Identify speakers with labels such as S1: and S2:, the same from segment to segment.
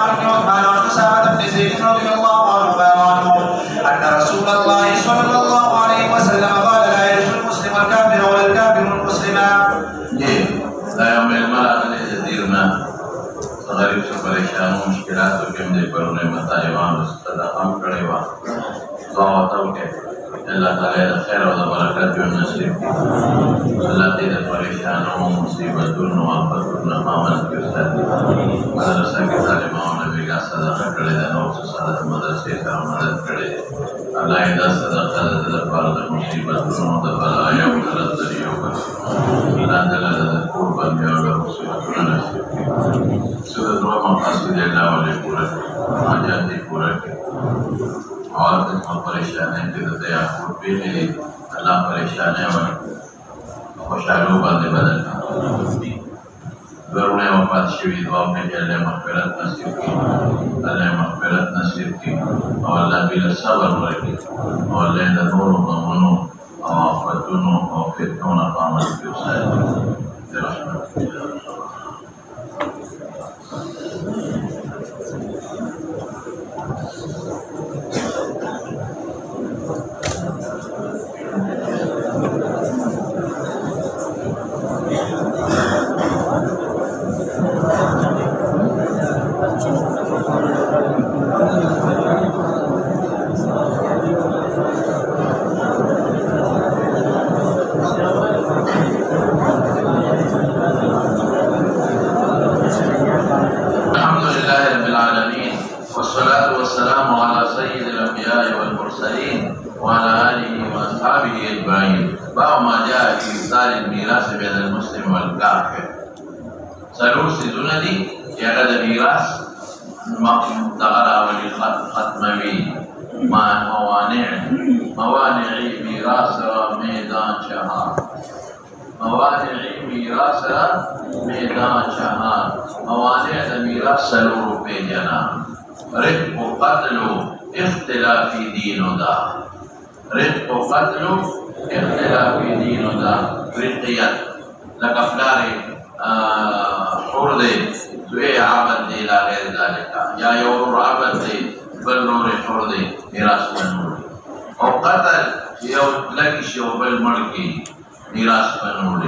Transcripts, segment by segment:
S1: عمرو بن عثمان وعن أسامة بن زيد رضي الله عنه أن رسول الله صلى الله عليه وسلم قال لا يرث المسلم الكافر ولا الكافر المسلم.
S2: لا يوم المرأة لتديرنا غریب سے پریشان مشکلات کے مدے پر انہیں مطالبان صدقام کرے وا دعا تو کہ اللہ تعالی خیر و برکت جو نصیب کی اللہ تعالی پریشانوں مصیبتوں آفتوں امامت کے ساتھ مدرسہ کے طالبان نے بھی صدقہ کرے نو سے صدقہ مدرسے کا مدد کرے اللہ ادا صدقہ دل پر مصیبتوں د بلایا و درجیوں پر اللہ تعالی قربان میں اور مصیبتوں نصیب کی سورۃ مقاصد اللہ علیہ پورا حاجات پورا اور قسم پریشانی کے دیا پہ اللہ پریشانی اور خوشحالوں باندې بدل کړي ورونه وفات شوی دعا میں اللہ مغفرت نصیب کی اللہ مغفرت نصیب کی اور اللہ بلا صبر ورکړي اور اللہ د نور غمونو او آفتونو او فتنو نه پامن کې وساتي رحمت الله. سلور پہ جنا رق و قتل اختلافی دین و دا رق و قتل اختلافی دین و دا رقیت لکفلار حر دے دوئے عبد دے لا غیر ذالکا یا یور عبد دے بل نور حر دے میراث بنور اور قتل یو لگش یو بل مڑکی میراث بنور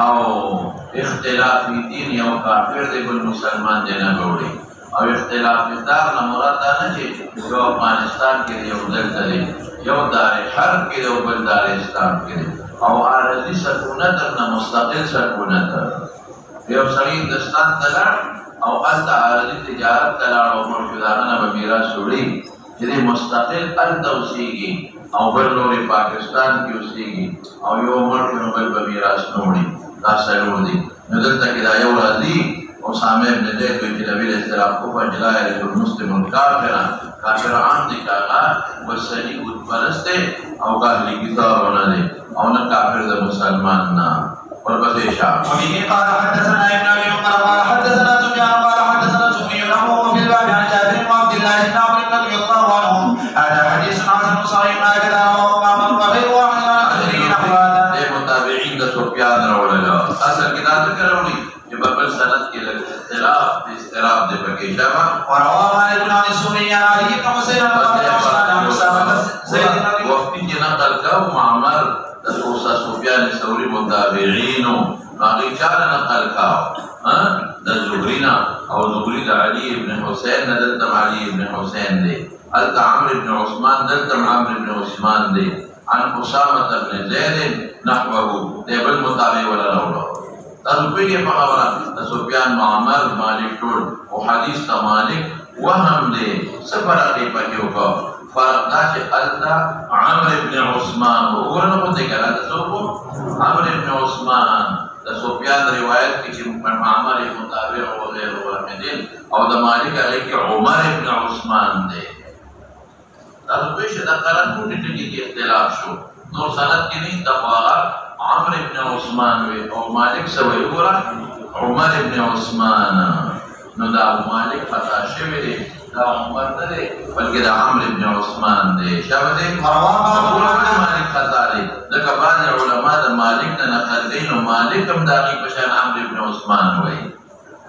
S2: او اختلافی دین یو کافر دے بل مسلمان دینا گوڑی او اختلافی دار نمورات دانا چی جو افغانستان کے دے یو دلتا دے یو دار حرب کے دے و بل دار اسلام کے دے او عارضی سکونت اپنا مستقل سکونت یو سری ہندوستان تلار او قلت عارضی تجارت تلار او مرشدانہ بمیرا سوڑی جدی مستقل انتا اسیگی او بل نوری پاکستان کی اسیگی او یو مرشد بل بمیرا سنوڑی دا سلور دی ندل تک دا یو راضی اسامہ ابن زید و نبی علیہ السلام کو فجلائے المسلم الکافران کافران دی کاغا وسلی بود پرستے او کاہلی کتاب ہونا دے او نا کافر دا مسلمان نا قربت شاہ وبه قال حدثنا ابن ابي عمر قال حدثنا سفيان قال حدثنا سفيان له في الباب عن جابر وعبد الله بن عمرو رضي الله عنهم هذا حديث حسن صحيح هكذا وقام غير واحد عن اخره نحو هذا متابعين دا سفيان رولا اصل كتاب ذكروني جب بل سند کے اختلاف استراب دے پکے جمع وروى مالك عن السوري عن علي بن حسين رضي الله عنه زيد وقت کی نقل کا معمر دسوسا سفیان الثوری متابعین باقی چار نقل کا زہرینا او زہری علی بن حسین دلتم علی بن حسین دے التا عمرو بن عثمان دلتم عمرو بن عثمان دے عن اسامہ بن زید نحوه دے بل متابع ولا رواه تنبیہ یہ مقابلہ سفیان معمر مالک ٹول و حدیث تا مالک وہم دے سفر اقی پکیو کا فرق دا چے اللہ عمر ابن عثمان وگرن کو دے کرا تصوفو عمر ابن عثمان دا سفیان روایت کی چی معمر مطابع و غیر ورمدین او دا مالک علی کی عمر ابن عثمان دے تنبیش دا قرآن کو نٹکی کی اختلاف شو نور سند کی نہیں تقواغا عمر ابن عثمان او مالک سوئی گورا عمر ابن عثمان نو دا مالک خطا شوی دے دا عمر دے بلکہ دا عمر ابن عثمان دے شاو دے مالک خطا دے لکہ بعض علماء دا مالک دا نقل دین و مالک کم داقی پشان عمر ابن عثمان ہوئی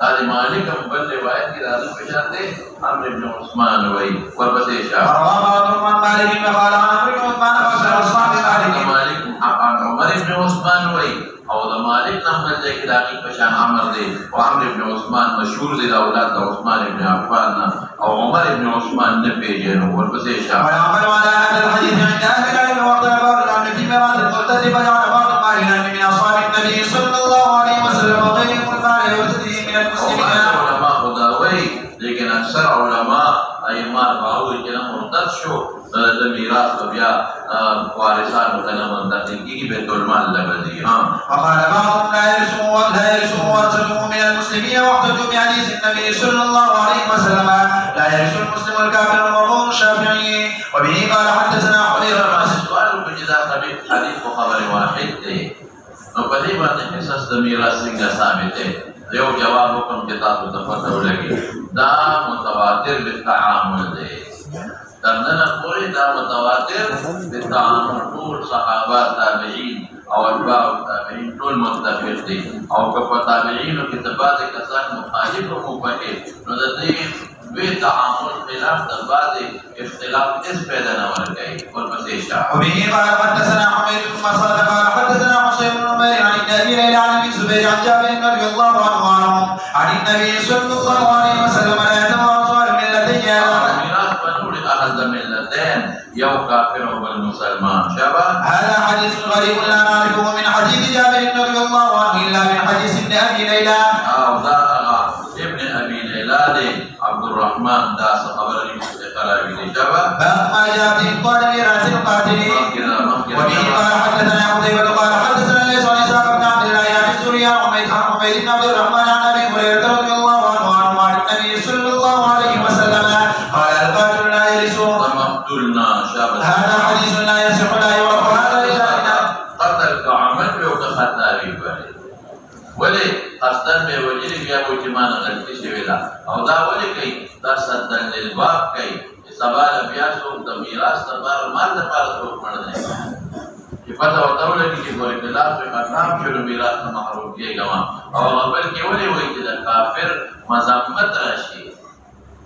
S2: قال مالك بل رواية كده بشرطه عمرو بن عثمان وي والبسيشة
S1: وروى عن مالك فقال عن عمرو بن عثمان وقال عثمان بن
S2: مالك عن عمر بن عثمان وي او ده مالك نمبر دے کہ داخل پشان عمر دے وعمر بن عثمان مشهور دے اولاد عثمان بن عفان او عمر بن عثمان نے پیجن والبسيشة
S1: وعمل على هذا الحديث عند اهل العلم واختلف العلم في ميراث المرتد فجعل بعض المالين من اصحاب النبي صلى الله عليه وسلم وغيرهم المال يرتدي من المسلمين
S2: علماء خداوي لیکن اکثر علماء ایمان باوی کہ مرتد شو د میراث بیا وارثان کنه منتقل کی بیت المال لبدی
S1: وقال بعضهم لا يرثوا ورثته من المسلمين واحتجوا بحديث النبي صلى الله عليه وسلم لا يرث المسلم الكافر والمظلوم الشافعي وبه قال حدثنا حذيفة
S2: سؤال بجدا حديث خبر واحد ته نو پدې باندې حصص د میراث څنګه ثابت دی یو جواب کوم کتاب ته پته ولګي دا متواتر بالتعامل دی ترنه پوری دا متواتر بالتعامل ټول صحابه تابعین او اتباع تابعین ټول متفق دي او په تابعین او کتابات کسان مخالف او مفقه نو د دې به تعامل خلاف د بعد اختلاف اس پیدا نه ورګي والبسيشة
S1: وبه قال حدثنا حميد بن مسعود قال حدثنا حسين بن عمير عن النبي ليلى عن ابن زبير عن جابر رضي الله عنه عن النبي صلى الله عليه وسلم لا يتواصل الملتين
S2: ميراث بنور احد الملتين يو كافر والمسلمان شبه
S1: هذا حديث غريب لا نعرفه من حديث جابر رضي الله عنه الا من حديث ابن ابي ليلى
S2: ابن ابي ليلى عبد الرحمن دا خبر المستقر به شبه
S1: ما جاء في قال ميراث القاتل وبه قال حدثنا قتيبة قال حدثنا ليس عن اسحاق بن عبد الله عن السوري عن حميد بن عبد الرحمن عن ابي هريرة رضي الله عنه عن النبي صلى الله عليه وسلم قال القاتل لا يرث
S2: ومقتولنا شبه
S1: هذا حديث لا يصح لا يعرف هذا رجالنا
S2: قتل كعمل وكخطا به ولی قصدن به وجری بیا کوئی جمان غلطی شوی دا او دا ولی کوي دا صدن للباب کوي سوال بیا سو د میراث د بار مال د پاره څوک مړ نه چې پته وته ولګي چې ګورې خلاف په خطاب شروع میراث نه محروم کیږي او خپل کې ولی وایي چې د کافر مذمت راشي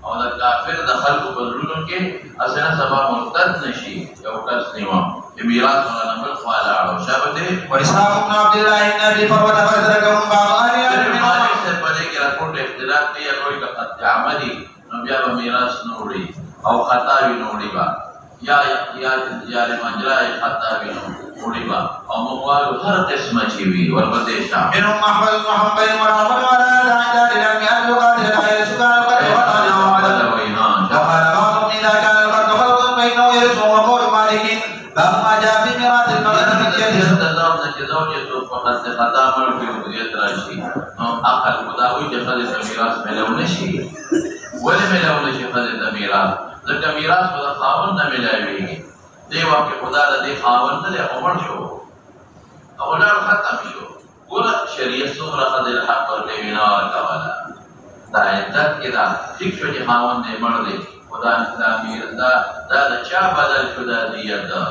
S2: او د کافر د خلق په زړونو کې اسنه سبا مرتد نشي یو کس نیو میراث ولا نمبر خواله او شابته
S1: وإسحاق بن عبد الله النبي فروت فأدركهم بعض أهل العلم من
S2: مالك سے پڑھے کہ رپورٹ اختلاف دیا کوئی کا قطع عملی نبیا و میراث نوڑی او خطا بھی نوڑی با یا مجرا خطا بھی نوڑی با او موال ہر قسم چیوی والبسيشة
S1: منهم أحمد بن حنبل ورحمة ولا داعي لم يأتوا قاتل لا يرث وقال بعضهم إذا كان القتل فرض بينه يرث وقول مالك باب ما جاء في ميراث المرأة من
S2: زوجته فقد خطا ملك وضيت راشي عقل خداوي چې خدای میراث ملو نشي ولې ملو نشي خدای میراث ځکه میراث په خاوند نه ملایوي دی واکه خدا د خاوند نه عمر شو اولاد ختم شو ګور شریعت څومره خدای حق ورکوي نه ورکواله دا عزت کې دا ټیک شو چې خاوند نه مړ دی خدا اسلامي دا د چا بدل شو دا دیت دا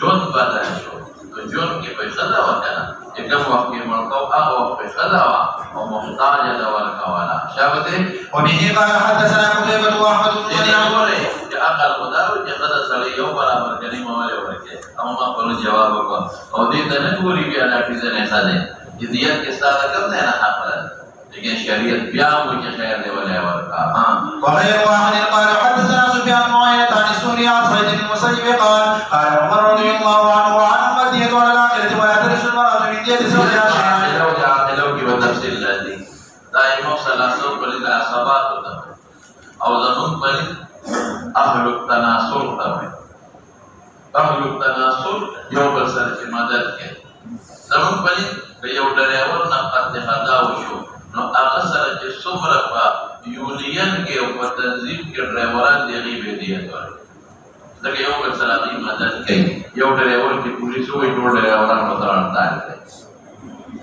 S2: جون بدل شو جون کې پیسې دا وکړه چې کوم وخت کې مرکو هغه وخت پیسې دا او محتاج دا ورکواله شابته
S1: وبه قال حدثنا قتيبة واحمد بن
S2: منيع چې عقل خدا او چې خدا سره یو برابر کړي مولا ورکه اما په جواب وکړه او دې ته نه ګوري بیا نه کیږي نه ساده چې دیت کې ستاسو کوم نه حق ده لیکن شریعت بیا مو چې خیر دی ولا ورکا
S1: وغير واحد قال حدثنا سفيان بن عيينة عن السوري عن سعيد بن المسيب قال عمر رضي الله عنه وعن مدية على الآخرة ولا ترث المرأة من دية زوجها شيئا
S2: لو کې وتفصيل الذي دائما ثلاثه بل العصابات او زمون بل اهل التناصر اهل التناصر یو بل سره چې مدد کوي زمون بل یو ډریور نه قد خدا وشو نو هغه سره چې څومره په یونین کې او په تنظیم کې ډرایوران دی غیبه دي ځکه یو بل سره دی مدد کوي یو ډرایور کې پولیس وي ټول ډرایوران په ځان راځي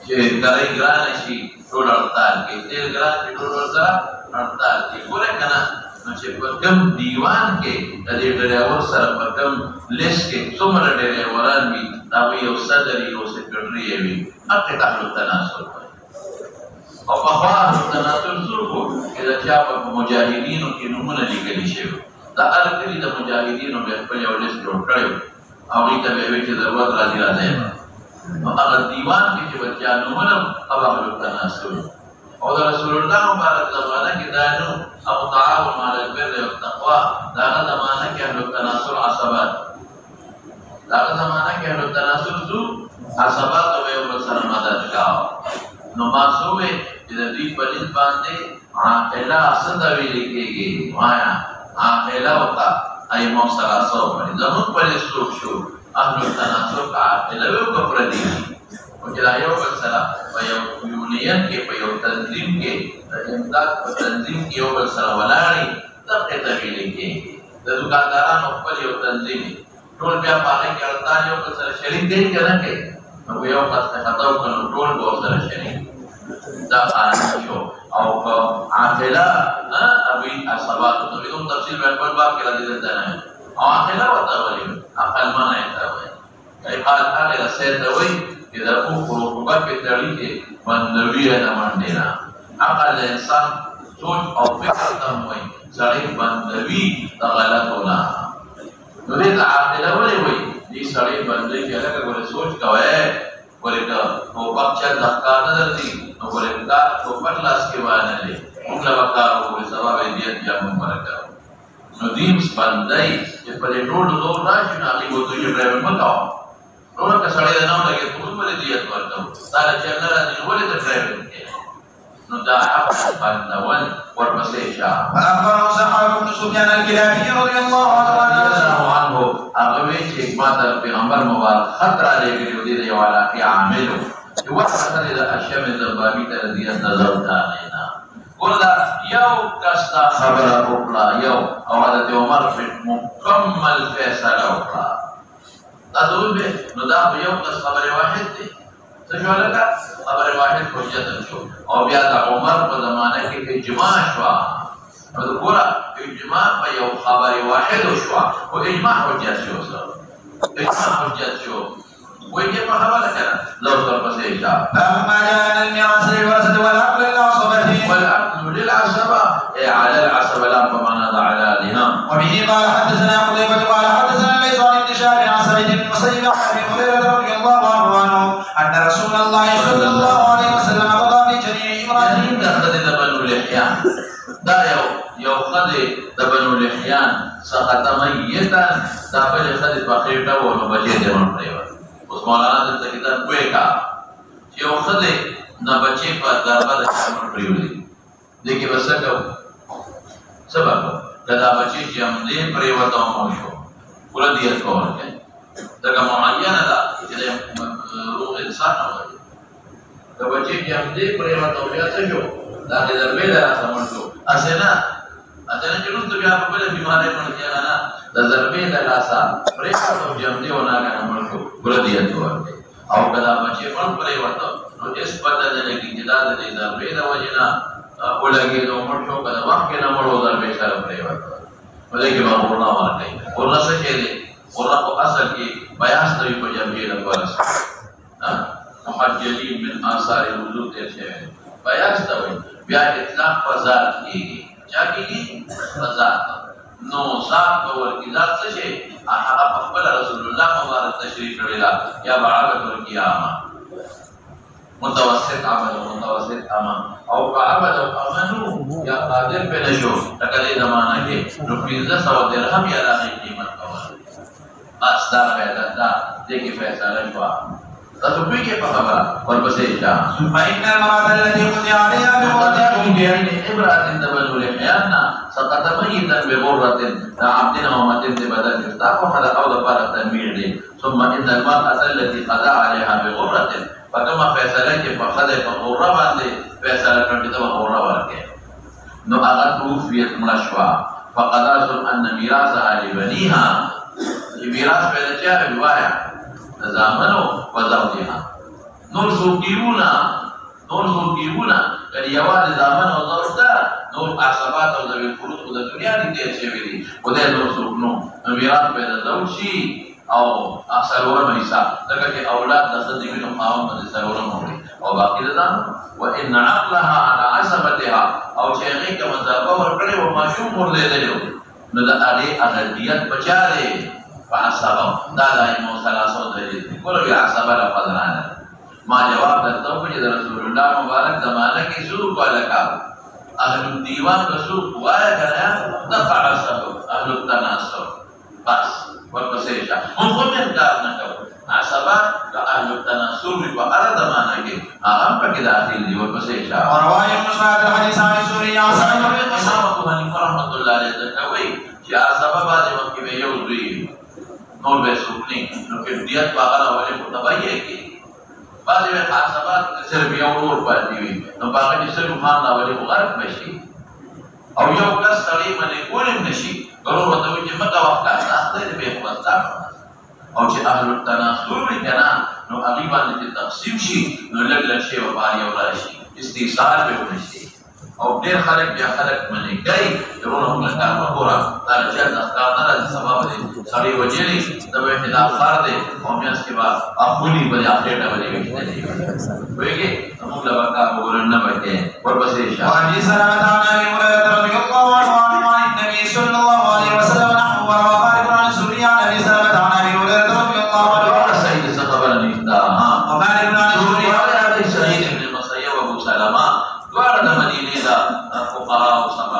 S2: چې کله ګران شي ټول ورته کې تل ګران چې ټول ورته ورته کې ګوره کنه نو چې په کوم دیوان کې د دې ډرایور سره په کوم لیست کې څومره ډرایوران وي دا یو صدر یو سکرټری وي هغه تاسو تناسب او بخواه تناسل سوکو اذا چاپ مجاهدینو کی نمونه لگلی شو دا ارکلی دا مجاهدینو بخپل یو لیست جوړ کړو او ایتا بهوی چه ضرورت راضی راضی نو اگر دیوان کی چه بچیا نمونه او اخلو تناسل او دا رسول اللہ مبارک زمانہ کی دانو او تعاون علی البر والتقوى داغا زمانہ کی اخلو تناسل عصبات داغا زمانہ کی اخلو تناسل سو عصبات و بیو بسر مدد کاؤ نو معصومه چې د دې په نسبت باندې عاقله صدوي لیکيږي وایا عاقله وتا ايمو سلاسو باندې زموږ په لسوک شو اهل التناسق عاقله او کفردي او چې دا یو بل سره په یو یونین کې په یو تنظیم کې د امداد په تنظیم کې یو بل سره ولاړی دغه ته ویل کېږي د دکاندارانو خپل یو تنظیم ټول بیا پاره کې اړتیا یو بل سره شریک دي کنه کې نو یو خاصه خطاو کنو ټول به سره شریک دا قانون شو او عاقله ابي اصحاب ته کوم تفصیل په باب کې راځي ده نه او عاقله وته ولي عقل منه ایته وي ای قال هغه سید وي اذا کو قربا په تړي کې باندې نه باندې نه عقل انسان سوچ او فکر ته وي ځړې باندې د غلطونه نو دې عاقله ولي وي دې سړې باندې کې هغه ګوره سوچ کوي ورګه او بچا ځکار نه درځي نو ورګه په پرلاس کې وانه دي موږ لا وکړو په سبب دې جامو مرکه نو دې باندې چې په ټول ډول راشي نه هغه وته چې ډرایور مکاو نو که سړی نه لګي په کومه دې ورته دا چې نه راځي ولې د ډرایور نو دا عقل باندې ورپسې شاه
S1: فأخبره سحاب بن سفيان الكلابي رضي الله عنه
S2: هغه چې ما د پیغمبر مبارک خطر علیه دې یو علاقه عاملو چې وخت د اشم زبابی ته دې نظر تا نه وردا یو کستا خبره وکړه یو او حضرت عمر په مکمل فیصله وکړه دا دوی نو دا یو کس خبره واحد دی څه شو لکه خبره واحد حجت شو او بیا د عمر په زمانه کې اجماع شو نو د ګوره اجماع په یو خبره واحد شو او اجماع حجت شو اجماع حجت شو وایي په حواله کړه لو تر پسې اشاره
S1: فما جاء الميراث للورثة والعقل للعصبة
S2: والعقل للعصبة على العصبة لا بمعنى على الإمام
S1: وبه قال حدثنا قتيبة قال حدثنا ليس عن ابن شهاب عن سعيد بن المسيب عن ابي هريرة رضي الله عنه أن رسول الله صلى الله عليه وسلم قضى بجميع امرأته
S2: دخل بنو لحيان دا یو خدای د بنو لحيان سقط ميتا دا بل خدای په خېټه و نو بچي دې ور پریو اوس مولانا دې کتاب کوی کا چې یو خدای نه بچي په دربار کې ور پریو دي کې وسکو سبب کدا بچي چې هم دې پریو ته مو شو ول دې کول کې دا معینه ده چې روح انسان وایي دا بچي چې هم دې پریو ته بیا څه شو دا دې دربې دا سمون شو اسنه چې نو ته بیا په بل بیمارې باندې نه د ضربې د لاسا پرېښه او جمدي ونه کنه مرکو ګردیت ورته او کدا بچي په پرې ورته نو اس پته ده چې دا د ضربې د وجنا ولګي نو مرشو کدا وخت نه مړو ضربې سره پرې ورته ولکه ما ورنا ورته ورنا څه کې دي ورنا په اصل کې بیان دوی په جمعي د ورس محجلين من آثار الوضوء ته شوی بیان دوی بیا اطلاق فزاد کیږي چا کیږي فزاد نو ذات اور کی ذات څه شي هغه خپل رسول الله مبارک تشریف کړی یا بعد قیامت متوسط عمل او عبد او امنو یا قادر په نشو تکلې زمانہ کې نو 1500 درهم یا راغی قیمت کول اصدار پیدا دا دغه فیصله شو تاسو په کې په خبره ورپسې ځه
S1: ثم ان المرأة التي قضي عليها بغرة
S2: يعني امرأة تبلغ لحيانا سقط ميتا بغرة عبدنا ومتن بدل يفتح وخلق او دبار التنمير دي ثم ان المرأة التي قضى عليها بغرة فكما فیصله کې په خدای په غره باندې فیصله کړې ته غره ورکه نو هغه توفیت مشوا فقضى ان ميراثها لبنيها میراث پیدا چا روايه زامنو وزوجها نور سوکیونا کله یواد زامن او زوج ته نور عصبات او ذوی الفروض د دنیا دي چې ویلي خدای نور سوکنو میراث پیدا زوج شي او سرور ميسا لكن اولاد دخل منهم قاوم من سرور موري او باقي ده وان عقلها على عصبتها او شيء كما ذا ورکړي او ماشوم ور لیدلو نو دا هغه اغدیت بچاره فعصبه دا دایمو ثلاثه دلیل کول بیا عصبه لفظ نه ما جواب درته چې رسول الله مبارک زمانه کې شروع کولکا اهل الديوان رسول وایا کنه دفع عصبه اهل التناسب بس ورپسې هم خو نه کار نه کوي عصبات د اهل التناسب په اړه د معنا کې هغه پکې داخل دي ورپسې
S1: اور روایت مسند حدیث عن سوریا صاحب
S2: امام ابو حنیفه رحمۃ اللہ علیہ ته کوي چې عصبه باندې وخت به یو دوی نو به سپنی نو کې دیت باغره ولې متبایه کې باندې عصبات صرف یو ور باندې وي نو باغ دې سره خان دا ولې غرق نشي او یو کس سړی باندې کولم نشي ضرور وته چې مکه وخت راځي دې به واسطه او چې اهل التناسب کنا نو هغه باندې تقسیم شي نو لږ شی او باري او راشي استیصال به ونشي او ډېر خلک بیا خلک منې کوي ضرور هم کار وکړه دا چې د ښکار نه سبب دی سړی وجلی د وې دا خار دی او مې اس کې با اخونی بل اخرته ولې وکړي وایي موږ لا وکړه ورنه وکړي ورپسې شه
S1: وحديث سلامة عن ابي هريرة رضي الله عنه عن النبي صلى الله عليه وسلم نحو وروى عن سوريا عن ابي سلمة عن ابي هريرة رضي الله عنه
S2: قال سيد سخبر نفتا
S1: ومالك عن سوريا
S2: قال ابي سعيد بن المسيب وابو سلمة قال مدينه دا فقهاء وصحابه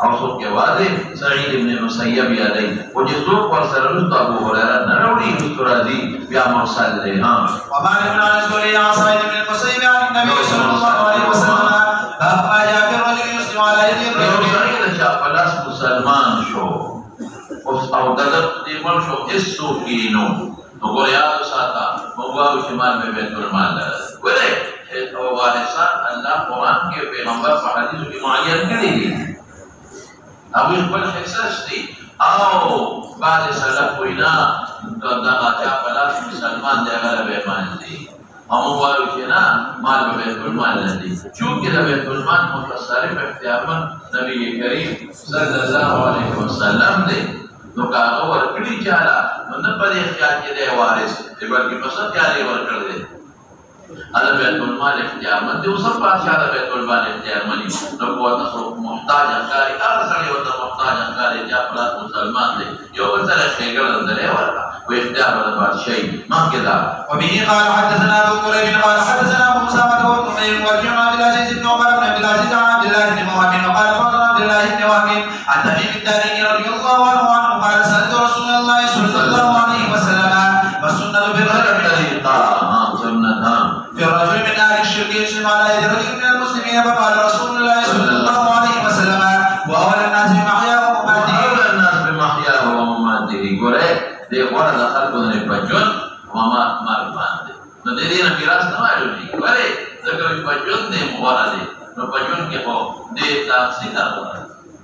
S2: او سوق کے واضح سعید بن المسیب علیہ وجسوق پر سرلست ابو هريره نروڑی استرازی بیا مرسل لے ہاں
S1: ومالك عن سوريا عن سعيد بن المسيب عن النبي صلى الله عليه وسلم باب ما جاء في الرجل يسلم على يد الرجل
S2: سعید شاہ پلاس مسلمان شو اس او دلت دیمن شو اس سوکینو تو گوریاد ساتا مغواو شمال میں بیت المال ولے او وارثان اللہ قرآن کے پیغمبر پر حدیث کی معین کری دی ابو خپل حساس دی او بعد سلف وینا دا چا پلاس مسلمان دی هغه به مان دی او وایو چې نه مال به بیت المال دی چونکه د بیت المال متصرف اختیارمن نبی کریم صلی الله علیه وسلم دی نو هغه ورکړي چاله نو نه پدې خیال کې دی وارث دی بلکې پسند یې ورکړل دی هذا بیت المال اختیار من دی اوسه بادشاہ د بیت المال اختیار منی نو کو تاسو محتاج انکاری هر سړی وته محتاج انکاری چې خپل مسلمان دی یو سره څنګه درې ورکا و اختیار د بادشاہي ما کېدا
S1: وبه قال حدثنا ابو قريب قال حدثنا ابو اسامه وابن ورجعنا عبد العزيز بن عمر بن عبد العزيز عن عبد الله بن مهاجر قال قال عبد الله بن مهاجر عن تميم الداري رضي الله عنه قال سألت رسول الله صلى الله عليه وسلم ما السنة بالرجل
S2: طريقه سنه
S1: في الرجل من اهل الشرك يسلم على يد رجل من المسلمين فقال رسول الله صلى الله عليه وسلم واولى الناس بمحياه ومماته
S2: اولى الناس بمحياه ومماته ګوره دې غوړه د خلکو نه پجون ومات مال باندې نو دې نه میراث نه وایي ګوره ځکه پجون دې مغوړه دي نو پجون کې هو دې تاسو نه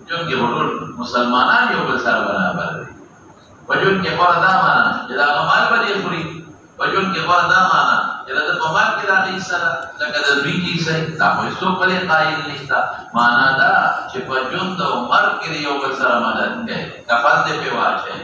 S2: جون کې ټول مسلمانان یو بل سره برابر دي پجون کې هو دا معنا چې دا مال باندې خوري پجون کې هو دا معنا چې دا په مال کې راځي سره لکه د دوی کې څه دا په څو کله قائل نشتا معنا دا چې پجون د عمر کې یو بل سره مدد کوي کفن دې په واچي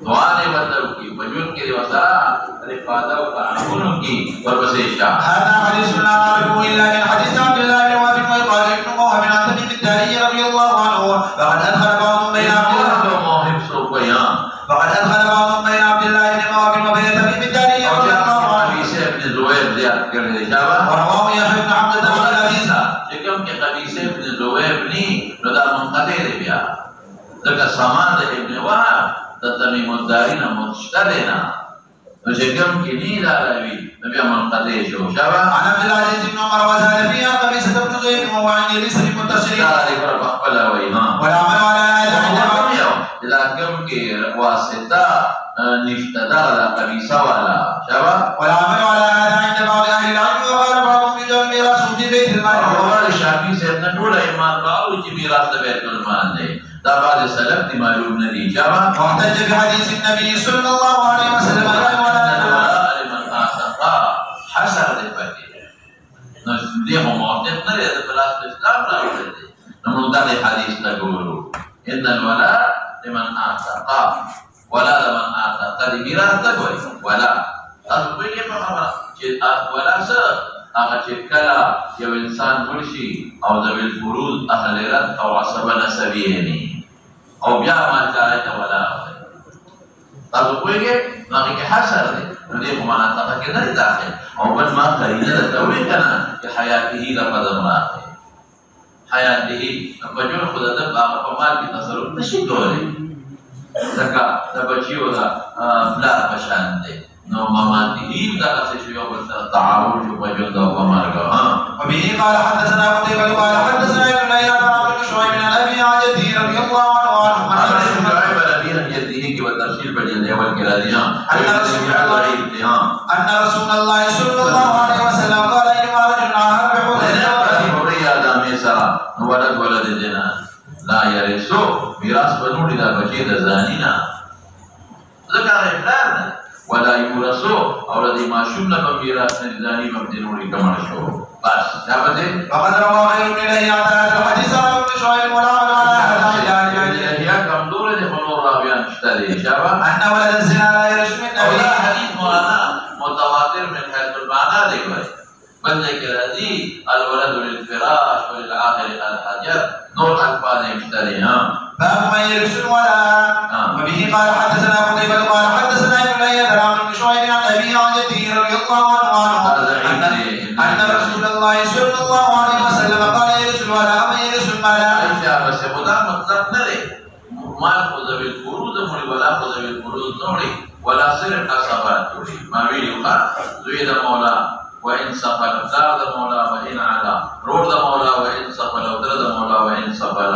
S2: دعا دې ورته کی پجون کې وسره رفاده او تعاون کی ورپسې شاه
S1: هذا حديث لا نعرفه الا من حديث عبد الله بن وهب وقال ابن وهب عن تميم الداري رضي الله عنه فقد ادخل بعضهم بين عبد الله بن
S2: موهب سو بیان
S1: فقد ادخل بعضهم بين عبد الله بن وهب وبين تميم الداري رضي الله عنه
S2: قبيصه ابن زهير زیاد کړی شابه
S1: ورواه يحيى بن عبد الله العزيز
S2: چې کوم کې قبيصه ابن زهير ني نو دا منقطع دی بیا ځکه سامان د ابن وهب د تمیم الداري نه مشتبه نه نو چې کوم کې ني دا راوي نو بیا منقطع شو شابه
S1: عن عبد العزيز بن عمر وزاد فيها قبيصة بن زهير وهو عن ليس بمتصل
S2: دا دې پر خپل وای ها
S1: ولا عمل على هذا عند
S2: دا کوم کې واسطه نشته دا قبيصه والا شابه
S1: ولا عمل على هذا عند بعض اهل العلم وقال بعضهم بجمع ميراث في بيت المال
S2: اور شافعي سے نے ټول ایمان راو چې میراث د بیت المال دی دا بعد سلف دی معلوم نه دي شابه
S1: واحتج بحديث النبي صلى الله عليه وسلم
S2: لمن اعتقى حسر دې پاتې نو دې مو موافق نه دی د پلاس اسلام راوړل دي نو دا حدیث ته ګورو ان الولاء لمن اعتقى ولا لمن آتا قد میراث تکوي ولا تاسو په کې په خبره چې ولا سره هغه چې کله یو انسان مرشي او ذوی الفروض اهل رد او عصب نسبیه او بیا ما ته ولا تاسو په کې هغه کې حشر دی نو دې په معنا ته کې نه داخل او بل ما قرینه د توي کنه چې حیاته لقد امراه حیاته په جوړ خدای د هغه په مال کې تصرف نشي کولای ځکه د بچیو دا بلا بشان دی نو ماماته دا څه شی یو بل سره تعاون جو په جوړ دا په مارګه
S1: وبه قال حدثنا قتيبة قال حدثنا ابن ليث عن شعيب بن ابي عجدي رضي الله عنه
S2: والتفصيل بالجلد والكلاديان
S1: أن رسول الله صلى الله عليه وسلم قال إنما رجل عهد
S2: بحوث ولد الزنا لا يرثو ميراث بنوري لا بشير زانينا ذكر إفلال ولا يورثو أولاد معشوم لما ميراث زاني مبدنوري كما شو بس ثابت
S1: وقد روى غير من إليه عن الحديث عن ابن شعيب ولا
S2: كمدور لخنور راويان اشتري شابه
S1: أن ولد الزنا لا يرث من
S2: أبيه حديث مولانا متواتر من حيث المعنى ذكر بل ذكر هذه الولد للفراش وللعاقل الحجر نور الفاظ اشتري
S1: باب من يرث الولد وبه قال حدثنا قتيبة قال حدثنا ابن ليث عن شعيب عن ابي عن جده رضي الله عنه ان رسول الله صلى الله عليه وسلم قال يرث الولد من يرث المال
S2: بس خدا مطلب نہ مال کو ذوی الفروض مړي ولا کو ذوی الفروض نوړي ولا صرف حسابات جوړي ما ویلو ذوی د مولا وان سفل دار د مولا وان علا روح د مولا وان سفل در د مولا وان سفل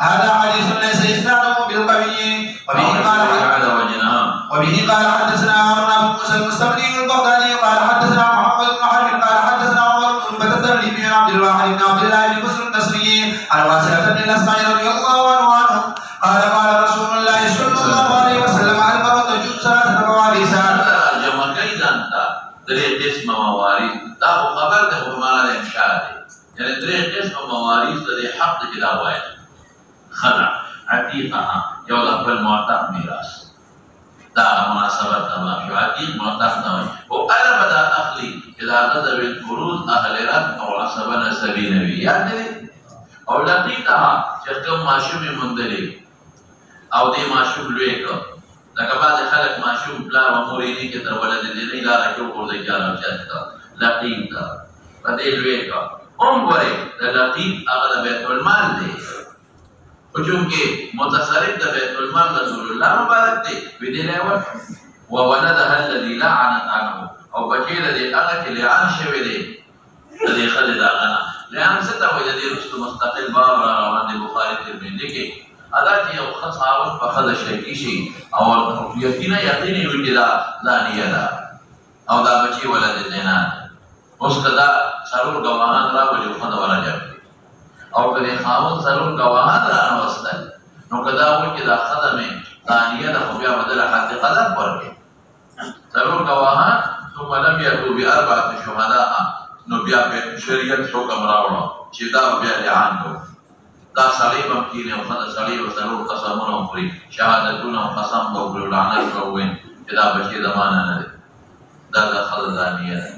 S1: هذا حديث ليس اسناده بالقوي وبه قال حدثنا هارون بن موسى المستمري البغدادي قال حدثنا محمد بن حرب قال حدثنا عمر بن بدر بن عبد الواحد بن عبد الله بن مسلم النصري عن واسعة بن الاسماء رضي الله عنه قال قال رسول الله صلى الله عليه وسلم المرأة تجوز ثلاثة مواريث
S2: جمع كيدان تا درې قسم مواريث دا خبر ده په معنا انشاء دي یعنی درې قسم مواريث د حق کې دا وایي خلع عتیقه یو د خپل معتق میراث دا مناسبت الله شو عتیق معتق نه وي او انا بدا اخلي اذا قد بالفروض اهل رد او عصب نسبي نبي يعني او لقيتها چې کوم ماشوم مندلي او دې ماشوم لوی کړ لکه بعض خلک ماشوم پلار او مور یې کې تر ولادت دې نه لاره کې ورته ځان چاته لقیت پدې لوی کړ عمره د لقیت هغه بیت المال دی او چونکه متصرف د بیت المال رسول الله مبارک دی ودې ور وولدها الذي لعنت عنه او بچی دې هغه کې لعن شوی دی دې خلک دا غنا لعن څه وجه دې رسول مستقل باب را روان دي بخاری ترمذی کې ادا چې یو خاصاوت په خله شکی شي او یقینا وي دا زانیه ده او دا بچي ولادت زنا اوس کدا ضرور گواهان را ولي خو دا ورجه او کله خاوند ضرور گواهان را وستل نو کدا و چې دا خدمه زانیه ده خو بیا بدل حد قدم ورکړي ضرور گواهان ثم لم يأتوا بأربعة شهداء نو بیا په شریعت حکم راوړو چې دا بیا لعان کو دا صلیب هم کینه او خدای صلیب او ضرور قسمونه وکړي شهادتونه او قسم وکړي لعنت وروي چې دا بچي زمانہ نه ده دا خدای زانیه ده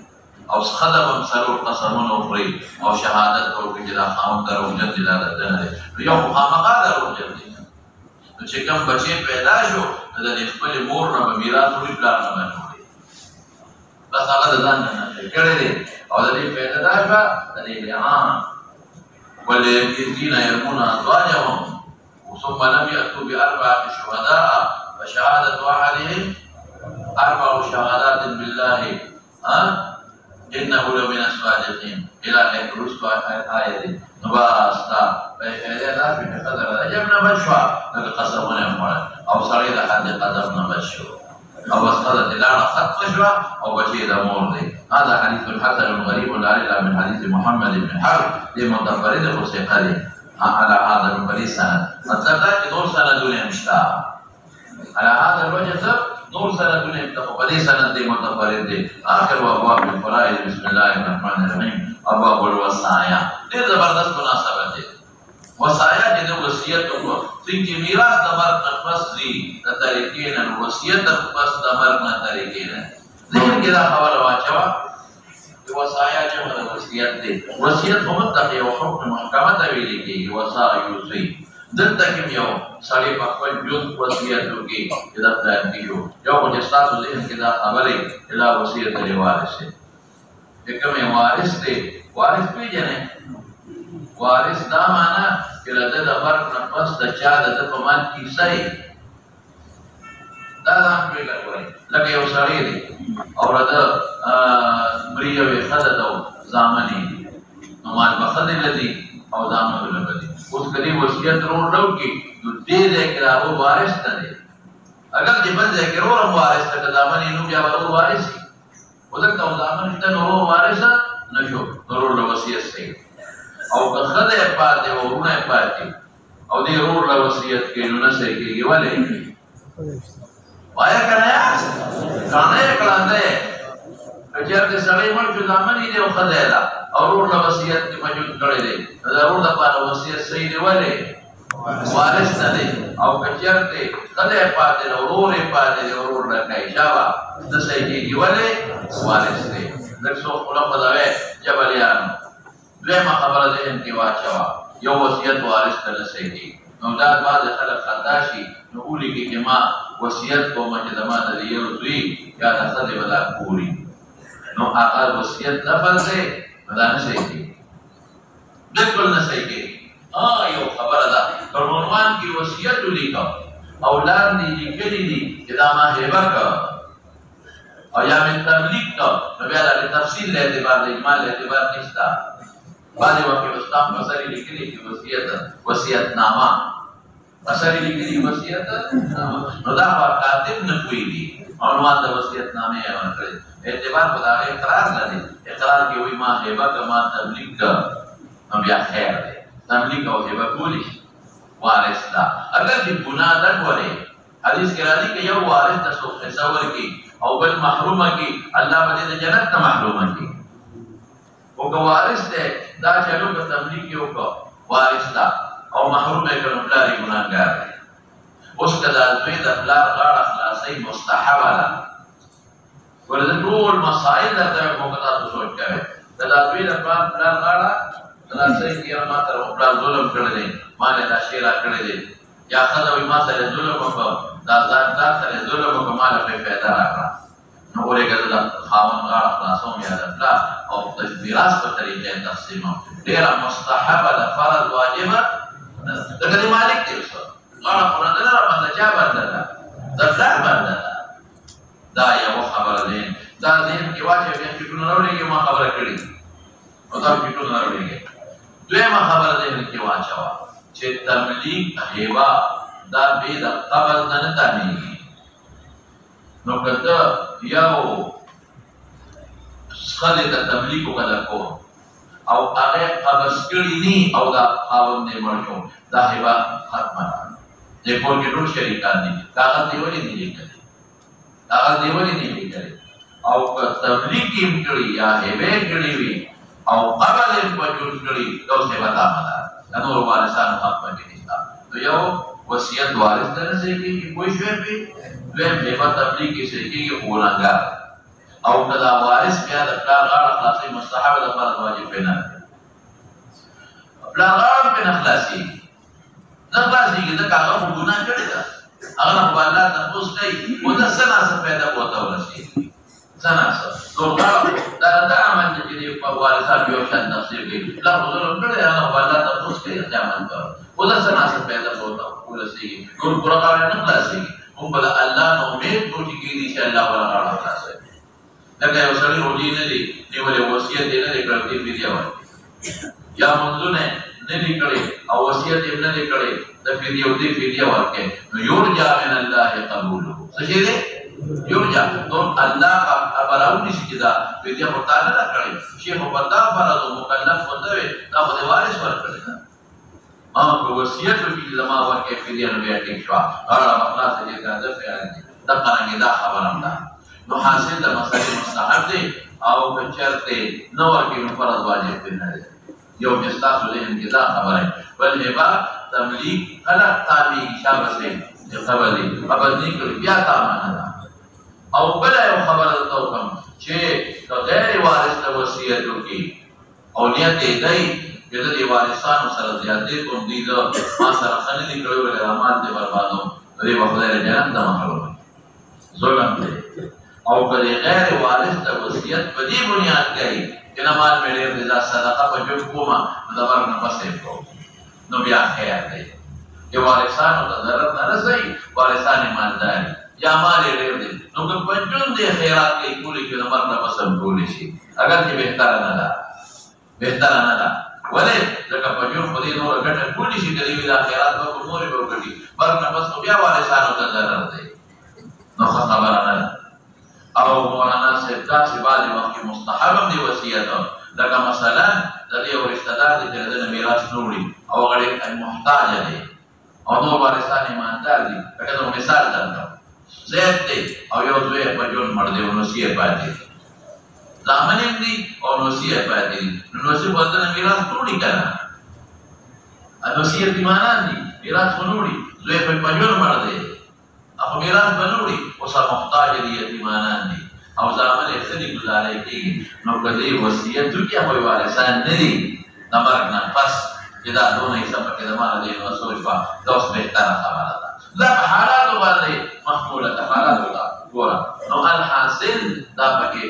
S2: او خدای هم ضرور قسمونه وکړي او شهادت وکړي چې دا خاوند درو جن دي دا ده یو خامخا درو جن دي چې کوم بچي پیدا شو د خپل مور نه میراث وړي پلان نه وړي بس هغه ځان نه کړی دی او د دې پیدا شو د دې لعان والذين يرمون أزواجهم ثم لم يأتوا بأربعة شهداء فشهادة أحدهم 4 شهادات بالله إنه لمن الصادقين إلى أن يرسل آية نباستا فإذا في قدر أجبنا بشوى لك قسمنا يمولا أو صريد حد قدمنا بشوى أو أسقطت الآن خط مشوى أو بشيد مورد هذا حديث حسن غريب لا إلا من حديث محمد بن حرب لمتفرد وثقل على هذا الوجه سند مطلب ذلك نور سندون مشتا على هذا الوجه نور سندون مشتا وبدي سند متفرد آخر وأبواب الفرائض بسم الله الرحمن الرحيم أبواب الوصايا دي زبردست مناسبة دي وصايا دي وصیت کو څنګه میراث د مرګ نه پس دی د طریقې نه وصیت پس د مرګ نه طریقې نه ذهن کې دا خبره واچوا وصایا جمع د وصیت دی وصیت هم د یو حکم محکمه ته ویل کېږي وصایا یوصي دلته کې یو سړی په خپل ژوند وصیت وکړي دا پلان کیو یو کو چې تاسو ذهن کې دا خبره اله وصیت دی وارث دی کومه وارث دی وارث پیژنې وارث دا معنا چې د مرګ نه پس د چا د په مان کیسه دا هم پیژنئ لکه یو سړی دی او دا مریوي خدای زامنې نو مال بخد لدی او زامن ولبدي اوس کدی وصیت روړو کی نو دې دې کراو وارث ته دی اگر چې بل ځای کې ورو وارث ته زامنې نو بیا ورو وارث ودلته زامن ته نو وارث نشو ضرور له وصیت صحیح او که خدای پاتې او ورونه پاتې او دې ضرور له وصیت کې نو نه صحیح کېږي ولې وایا کنه کانه کلاندې اجازه سړی مړ شو ځامن دې او خدای لا او ورور له وصیت کې موجود کړی دی ضرور د پاره وصیت صحیح دی ولې وارث نه دی او کچرته خدای پاتې او ورور پاتې ورور نه کوي جواب د صحیح کېږي ولې وارث دی لکه خپل خدای جبلیان دغه خبره ده ان کې واچوا یو وصیت وارث ته صحیح دی نو دا بعد خلک خطا شي نو ولي کې جما وصیت کوم چې زمانه دی یو دوی یا د خدای ولا پوری نو هغه وصیت لفظ دی دا نه صحیح دی بالکل نه صحیح دی یو خبره ده پرمونوان کې وصیت لیکو اولاد دي لیکلي دي چې دا ما هبه کا او یا من تملیک کا نو بیا د تفصیل له اعتبار د اجمال له اعتبار نشته بعض وخت استاد مسری لیکلي چې وصیت نامه مسری لیکلي وصیت نامه نو دا کاتب نه کوي دي او نو د وصیت نامه یې ورکړي اعتبار په دا اقرار لري اقرار کې وي ما هبه کا ما تملیک کا نو بیا خیر دی تملیک او هبه کولی وارث دا اگر چې ګناه نه کوي حدیث کې راځي چې یو وارث د تصور کې او بل محرومه کې الله باندې د جنت ته محرومه کې او که وارث ده دا چلو که تملیک یو کو وارث دا او محرومه کړه پلاری ګناهګار دی اوس کدا دوی د پلار غاړه خلاصي مستحبه ده ولې ټول مسائل د موقتا سوچ کوي دا دوی د پلار غاړه خلاصي کې ما تر پلار ظلم کړی ما نه دا شیرا کړی دی یا خدای ما سره ظلم وکړ دا ځان سره ظلم وکړ ما له پیدا راکړه نو ورګه دا خاون غاړه خلاصوم یا دا او د میراث په طریقې تقسیم ډیر مستحبه ده فرض واجبه دا کله مالک دی څو غاړه په نظر باندې چا باندې دا ځان باندې دا یو خبره ده دا دې کې واجب چې کوم نوړي ما خبره کړې او دا کې ټول نوړي دویمه خبره ده چې واچوا چې تملیک هیوا دا به د قبل نه تامینږي نو کته یو خله ته تملیک وکړو او هغه قبض کړی ني او دا خاوند نه مرشو دا هیوا ختمه ده په کې ټول شریکان دي کاغذ دی ولې نه لیکل کاغذ دی ولې نه لیکل او تملیک یې کړی یا هیوه کړی وي او قبل یې وجود کړی نو څه وتا مدا نور وارثانو حق پکې نشته نو یو وصیت وارث ته نه کېږي کوئی شی به دویم هیوا تبلیغ کې شي کېږي ګناهګار او کدا وارث بیا د پلار غاړه خلاصي مستحب ده فرض واجب نه پلار غاړه په خلاصي نه خلاصي کې دا هغه ګناه کړی دا هغه په الله تاسو کوي او دا سنا څه پیدا کوته ورسي سنا څه نور دا عمل چې په وارثان یو شان تفسیر کوي لا حضور کړی هغه په الله تاسو کوي عمل کوي او دا سنا څه پیدا کوته ورسي نور قرآن نه خلاصي هم بل الله نو امید کوي چې دې الله ولا راځي خلاصي لکه یو سړی روزي نه دی نیولې وصیت یې نه دی کړی پیډیا وایي یا منځونه نه دی کړی او وصیت یې نه دی کړی د پیډیا ودی پیډیا ورکه نو یرجا من الله قبوله څه شي دی یرجا نو الله ابراو نشي کېدا پیډیا ورته نه کړی شیخ په دا فرض مکلف وته دا په وارث ورکړی ما په وصیت کې لما ورکه پیډیا نه بیا ټیک شو هغه خلاص دې دا څنګه دا خبره ده نو حاصل د مسائل مستحب دی او بچرته نو ورکی نو فرض واجب دی نه یو مستاسو ذهن کې دا خبره بل هبا تملیک خلق تابع شابه سي خبر دي خبر دي کړ بیا تا معنا ده او بل یو خبره ته کوم چې غیر وارث ته وصیت وکړي او نیت یې دی چې د وارثانو سره زیاتې کوم دي دا ما سره خلک دي کړو ول اعمال دي بربادو دوی په خدای جنت ته محروم ظلم دی او کله غیر وارث ته وصیت په دې بنیاد کوي چې نماز مې ډېر د صدقه په جوړ کومه د بر نه پسې کو نو بیا خیر دی چې وارثانو ته ضرر نه رسي وارثان مالدار یا مال ډېر دی نو که پنځون دي خیرات کې کولی چې د بر نه پسې کولی شي اگر چې بهتر نه ده بهتر نه ده ولې ځکه په جوړ په دې نور ګټه کولی شي چې د خیرات په نور به وکړي بر نه پسې بیا وارثانو ته ضرر دی نو خبره نه او مولانا صاحب داسې بعضې وخت کې مستحب دی وصیت لکه مثلا د دې یو رشته دار دی چې د نه میراث نه وړي او هغه ډېر محتاجه دی او نور وارثان ایماندار دي لکه زه مثال درکړم زید دی او یو زوی یې په ژوند مړ دی او نوسي یې پاتې دی زامن یې دي او نوسي یې پاتې دي نو نوسي به د نه میراث نه وړي که نه نوسي یتیمانان دي میراث خو نه وړي زوی یې په ژوند مړ دی اخو میراث بنوړي اوس محتاج دي یتیمانان دي او زامن یې ښه دي ګزاره کېږي نو که دې وصیت وکړي هغوی وارثان نه دي د مرګ نه پس چې دا دونه حصه پکې د مال دی نو سوچ به دا اوس بهتره خبره ده دا په حالاتو باندې محموله ده حالاتو ده ګوره نو الحاصل دا پکې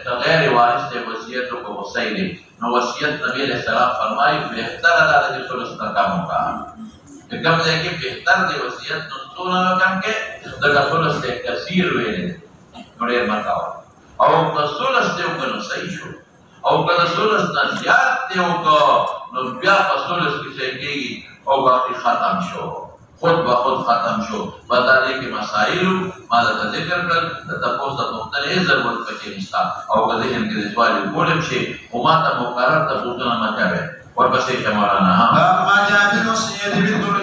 S2: په غیر وارث دی وصیت وکړو صحیح دی نو وصیت نبي علیه السلام فرمایي بهتره دا ده چې ثلث نه کم وکړه کہ کم سے کہ بہتر دی وصیت نو څونه کم کې دغه ثلث ته کثیر ویل نو ډېر مکاو او که ثلث دی نو صحیح شو او که ثلث نه زیات دی نو بیا په ثلث کې څه کېږي او باقي ختم شو خود به خود ختم شو بتا دې کې مسائل ما دا ذکر کړل د تاسو د مختلف ضرورت پکې نشته او که ذهن کې سوال کولم شي او ما ته مقرر تاسو نه مچاوي ورپسې مولانا
S1: باب ما جاء في الوصية بالثلث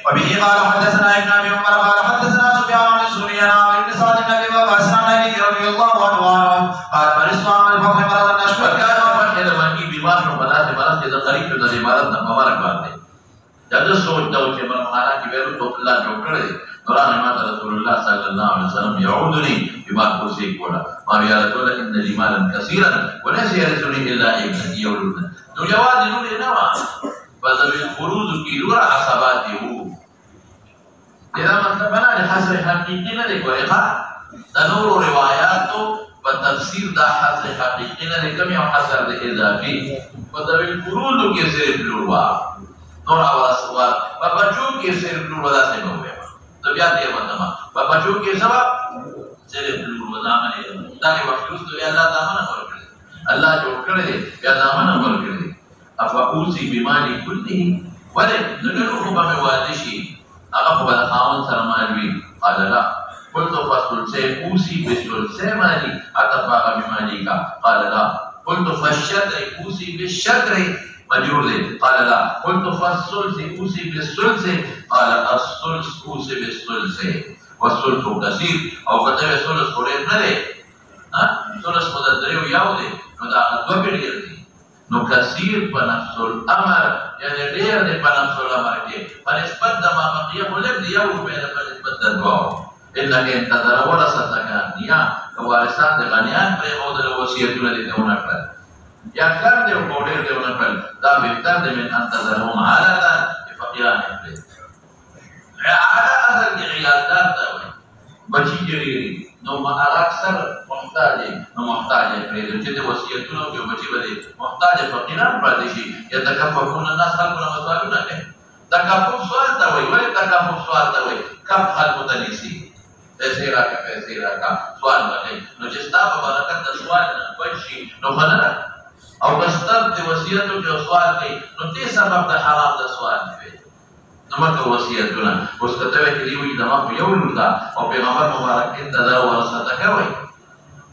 S1: وبه قال حدثنا ابن ابي عمر قال حدثنا سفيان بن سوريان وابن سعد بن ابي وقاص عن علي رضي الله عنه قال مرضت عن الفضل مرضا اشبه
S2: كان فتح لمنکی بیمار شو بلات مرض چې د قریب د عبادت نه مبارک باندې دا سوچ دا چې مرحله کې ویلو ته الله جوړ کړی قرآن ما رسول الله صلى الله عليه وسلم يعودني بما توصيك ولا ما يا رسول الله ان لي مالا كثيرا وليس يرثني الا ابنتي يولدنا نو جواز نور نوا فذوي الفروض کی لورا عصباته اذا مطلب انا حصر حقيقي نه دی کوي ښا د نور روایتو په تفسیر دا حصر حقيقي نه دی کوم یو حصر د اضافي فذوي الفروض کې صرف لورا نور اواز سوال په بچو کې صرف لورا دا څه نو تو بیا دې وته په بچو کې سبب صرف لورا زامن دا نه وخت تو الله تعالی ورکړي الله جوړ کړی بیا زامن ورکړي افاوسی بیماری كله ولی نگرو خوبا موادشی اغا خوبا دخاون سرمالوی قال لا قلت فصل سے اوسی بسل سے مالی اتفاق بیماری کا قال لا قلت فالشتر اوسی بالشتر مجرور دے قال لا قلت فالسل سے اوسی بالسل سے قال السل اوسی بالسل سے والسلس کثیر او کتب سلس خورید نہ دے سلس مددریو یاو دے نو دا دو پیڑیر دی نو کثیر په نفس الامر یعنی ډیر دی په نفس الامر کې په نسبت د ما بقیه ولر دی یو په نسبت د دعا انك انتظر ورثتك یا وارثان د غنیان پر او د وصیتونه دي ونه کړل یا کار دی او ډیر دی ونه کړل دا بهتر دی من انتظرهم عاده فقیران دي عاده اصل کې عیادات ته بچی جوړیږي نو ما اکثر محتاج نو محتاج پرې چې د وصیتونو کې بچی بده محتاج فقیران پاتې شي یا تکففون الناس خلقنا مسوالونه نه تکفف سوال ته وایي ولې تکفف سوال ته وایي کم خلق تنيسي پیسې راکا سوال باندې نو چې تاسو برکت د سوال نه بچي نو خلک او کستر د وصیتو کې سوال کوي نو دې سبب د حرام د سوال دی نمک وصیتونه اوس کته وی دی وی دماغ یو لودا او پیغمبر مبارک انتظار ورثه کوي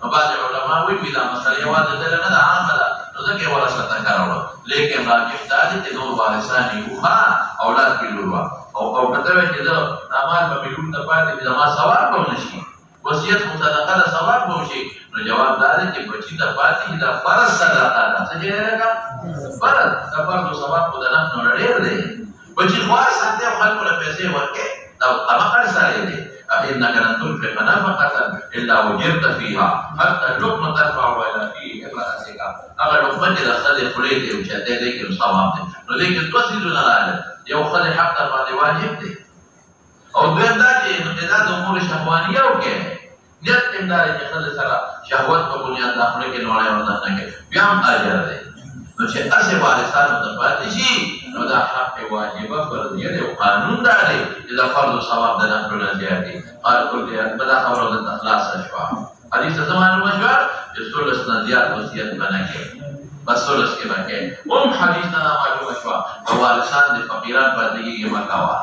S2: نو بعض علماء وی دا مسله واده ده نه عامه ده نو ځکه ورثه کارو لیکن راجح دا چې نور وارثان یو اولاد کې لوروا او کته وی چې دا مال په بیرون ته پاتې د ما ثواب به نشي وصیت مصدقه د ثواب به شي نو جواب دا دی چې بچی ته پاتې دا فرض صدقه ده. څه دی لکه فرض د فرض ثواب خو د نفس نه ډېر دی. بچی خواړه ساتي او خلکو له پیسې ورکړي دا هغه سره دی. إنك لن تنفق نفقة إلا وجرت فيها حتى اللقمة ترفع إلى في رأسك. أغا لقمة إذا خذ خليتي وشتى ذيك الصواب دي نو ذيك توسل نلاله يو خذ حق بعد واجب دي او دویم دا چې امتداد امور شهوانیه وکړي نیت امدار چې خلک سره شهوت په بنیاد داخله کې نوړی ورننه کوي بیا هم اجر دی. نو چې هسې وارثانو ته پاتې شي نو دا حق واجبه فرضیه دی او قانون دا دی چې د فرض ثواب د نفلو نه زیات دی. قال قلت په دا خبرو دلته خلاصه شوه. حدیث ته معلومه شوه چې ثلث نه زیات وصیت به نه کوي بس ثلث کې به کوي. هم حدیث نه معلومه شوه د وارثان د فقیران پاتې کېږي مه کوه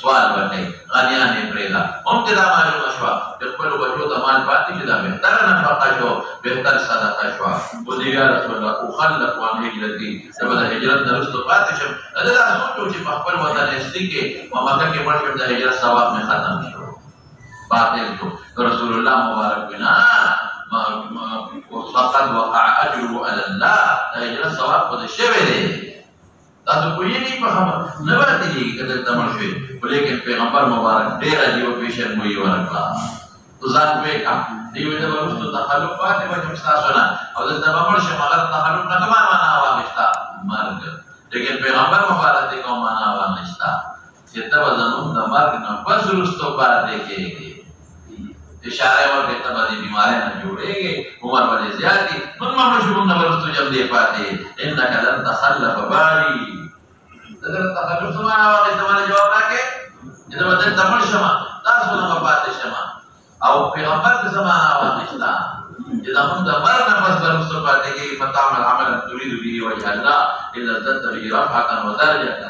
S2: سوال وکړي غنیان یې پرېږده. هم چې دا معلومه شوه چې خپلو بچو ته مال پاتې شي دا بهتره نفقه شو بهتر صدقه شوه. ودې یا رسول الله اخلف عن هجرتي زه به د هجرت نه وروسته پاتې شم. زه دا سوچ چې په خپل وطن اصلي کې په مکه کې مړ شم د هجرت ثواب مې ختم شو باطل شو. رسول الله مبارک وینا فقد وقع اجره على الله د هجرت ثواب خو د شوی دی. تاسو پوهیږئ په خبره نه پاتېږي که دلته مړ شوې ولیکن پیغمبر مبارک ډېر عجیبه پیشنګویي ورکړه. تو ځان پوه کړه دوی ویل به وروستو تخلف پاتې به شم ستاسو نه او دلته به مړ شم هغه تخلف نه کومه معنا واخېسته مرګ. لیکن پیغمبر مبارک دې کومه معنا واخېسته چې ته به زموږ د مرګ نه پس وروستو پاتې کېږي. اشاره ورکړې ته به د بیمارۍ نه جوړېږي عمر به دې زیات دي موږ به مړ شو موږ نه به وروستو جم دې پاتې. انک لن تخلف باري دغه تخلف څه معنا واخېسته باندې جواب راکړې چې زه به دلته مړ شم تاسو نه به پاتې شم او پیغمبر ته څه معنا واخېسته چې زموږ د مرګ نه پس به وروستو پاتې کېږي. فتعمل عملا تريد به وجه الله الا ازددت به رفعة ودرجة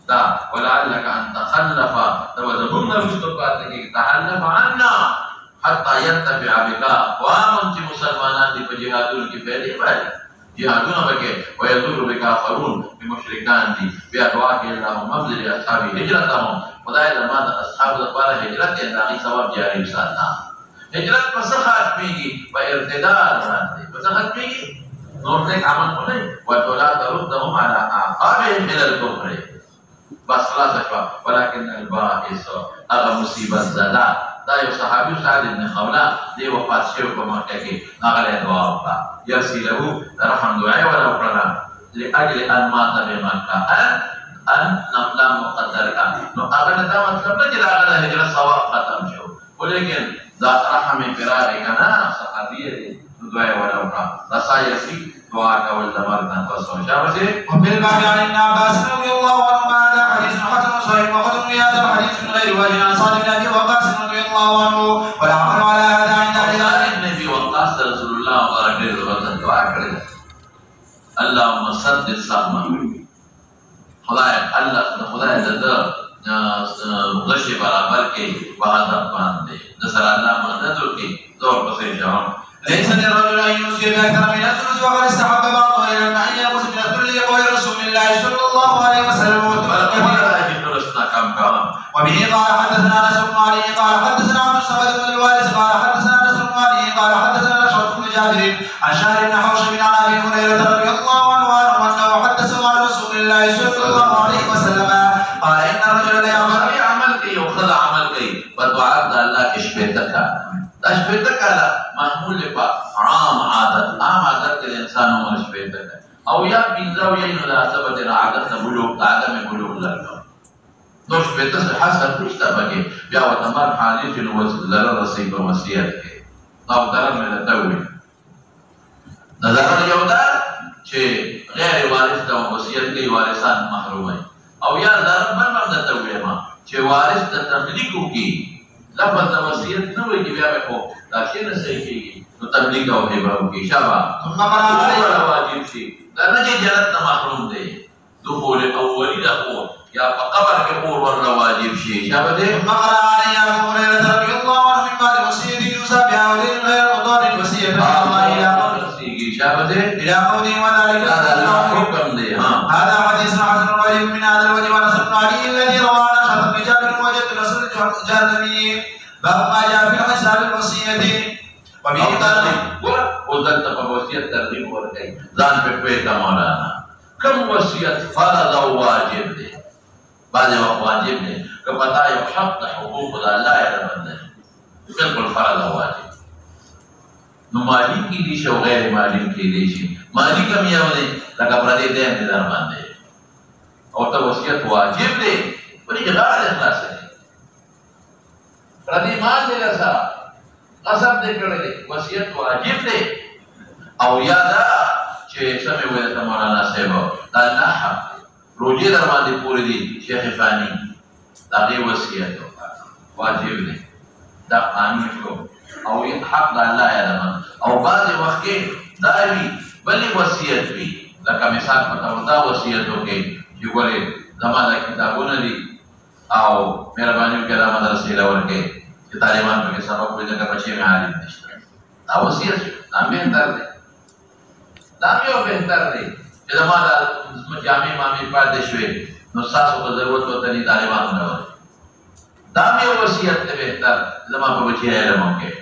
S2: دا ولعلك ان تخلف توزبون وروستو پاتې کېږي تخلف عنا حتى يتبع بك وامن چې مسلمانان دي په جهادونو کې پیلې پاتې جهادونه وکړي ويضر بك اخرون بمشرکان دي بیا دعا کوي اللهم ابذل اصحاب هجرتهم خدای زما د اصحاب لپاره هجرت یې د هغې ثواب جاري وساته. هجرت په څه ختمېږي په ارتداد باندې په څه ختمېږي نور نیک عمل خو نه ولا تردهم على اعقابهم الى الكفر بس خلاصه شوه. ولكن البائس هغه مصیبت زده دا یو صحابي سعد بن خولة دی وفات شوی په مکه کې هغه له دعا وکړه یرسي له رحم دعا ولا وکړه لاجل ان مات بمکه ان نفلا مقدر کا نو هغه دا مطلب نه چې هغه د هجرت ثواب ختم شو ولیکن دا رحم فرار کنا صحابي دی دعا ولا وکړه رسایي دعا کول د مرګ نه پس او شابه.
S1: وفي الباب عن ابن عباس رضي الله عنهما هذا حديث حسن صحيح وقد روي هذا الحديث من غير وجه عن صالح بن ابي وقاص رضي الله عنه والعمل على هذا عند
S2: صالح بن ابي وقاص رسول الله مبارك له دعا کړې اللهم سدد سهمه خدای الله خدای د غشي برابر کې وعده باندې د سره الله مدد وکړي دور پسې ځم.
S1: ليس للرجل ان يوصي باكثر من الثلث وقد استحب بعض اهل العلم ان يأخذ من الثلث لقول رسول الله صلى الله عليه وسلم وبه قال حدثنا انس بن علي قال حدثنا عبد الصمد بن الوارث قال حدثنا انس بن علي قال حدثنا اشرف بن جابر عن شهر بن حوشب عن ابي هريره رضي الله عنه انه حدثه عن رسول الله صلى الله عليه وسلم قال ان الرجل لا
S2: عمل کوي او خدای عمل کوي په دعا د الله کې شپېته دا شپېته کاله معمول په عام عادت کې انسان عمر شپېته او یا پنځه او یا نو د سبب د عادت نه بلوغ د عدم بلوغ لرلو نو شپېته حسب نشته پکې بیا ورته مرګ حادث نو ضرر رسي په وصیت کې او ضرر مې درته وویل د ضرر یو دا چې غیر وارث ته وصیت کوي وارثان محروم او یا ضرر بل هم درته ووایم چې وارث ته تملیک وکړي لفظ د وصیت نه وایي چې بیا به خو دا شی نه صحیح کېږي نو تملیک او هبه وکړي شابه ولا واجب شي دا نه چې جنت نه محروم دی دخول اولي ده خو یا په قبر کې اور ورله واجب شي شابه دی.
S1: فقرا علي ابو هريره رضي الله عنه من بعد وصيه يوصى بعودين غير مضار الوصيه الله
S2: شابه دی
S1: الى قوله وذلك
S2: حكم دی.
S1: هذا حديث حسن غريب من هذا الوجه وانس بن علي الذي روى عن اشرف بن جابر وجد رسول الجهنمي باب ما جاء في حساب الوصيه
S2: وذلك وصية ترغيب ورقي ځان په کوي کا مولانا کم وصیت فرض او واجب دی بعض وقت واجب دی که پتا یو حق د حقوق د الله یې باندې بالکل فرض او واجب نو مالی کی دي شو غیر مالی کی دي شي مالی کم یو دی لکه پردې دې در باندې او ته وصیت واجب دی پرې غاړه اخلاص دی پردې مال دې رسا قسم دې کړل وصیت واجب دی او یادا چې سمې وې ته مولانا صاحب دا نه حق روزي در باندې پوری دي شیخ فانی دا دې وصیت واجب دی دا قانون شو او حق د الله یادم او بعض وخت کې دا وی بلې وصیت وی لکه مثال پتا دا وصیت وکي چې ګوره زماده کتابونه دي او مهرباني وکړه دا مدرسې لور کې چې طالبان په سبب کوئی ځکه بچي مې عالم نشته دا وصیت دا بهتر دی دا یو بهتر دی چې زماده جامع مامي پاتې شوي نو تاسو ته ضرورت وته نه طالبان نه دا یو وصیت دی بهتر زما په بچي علم وکړي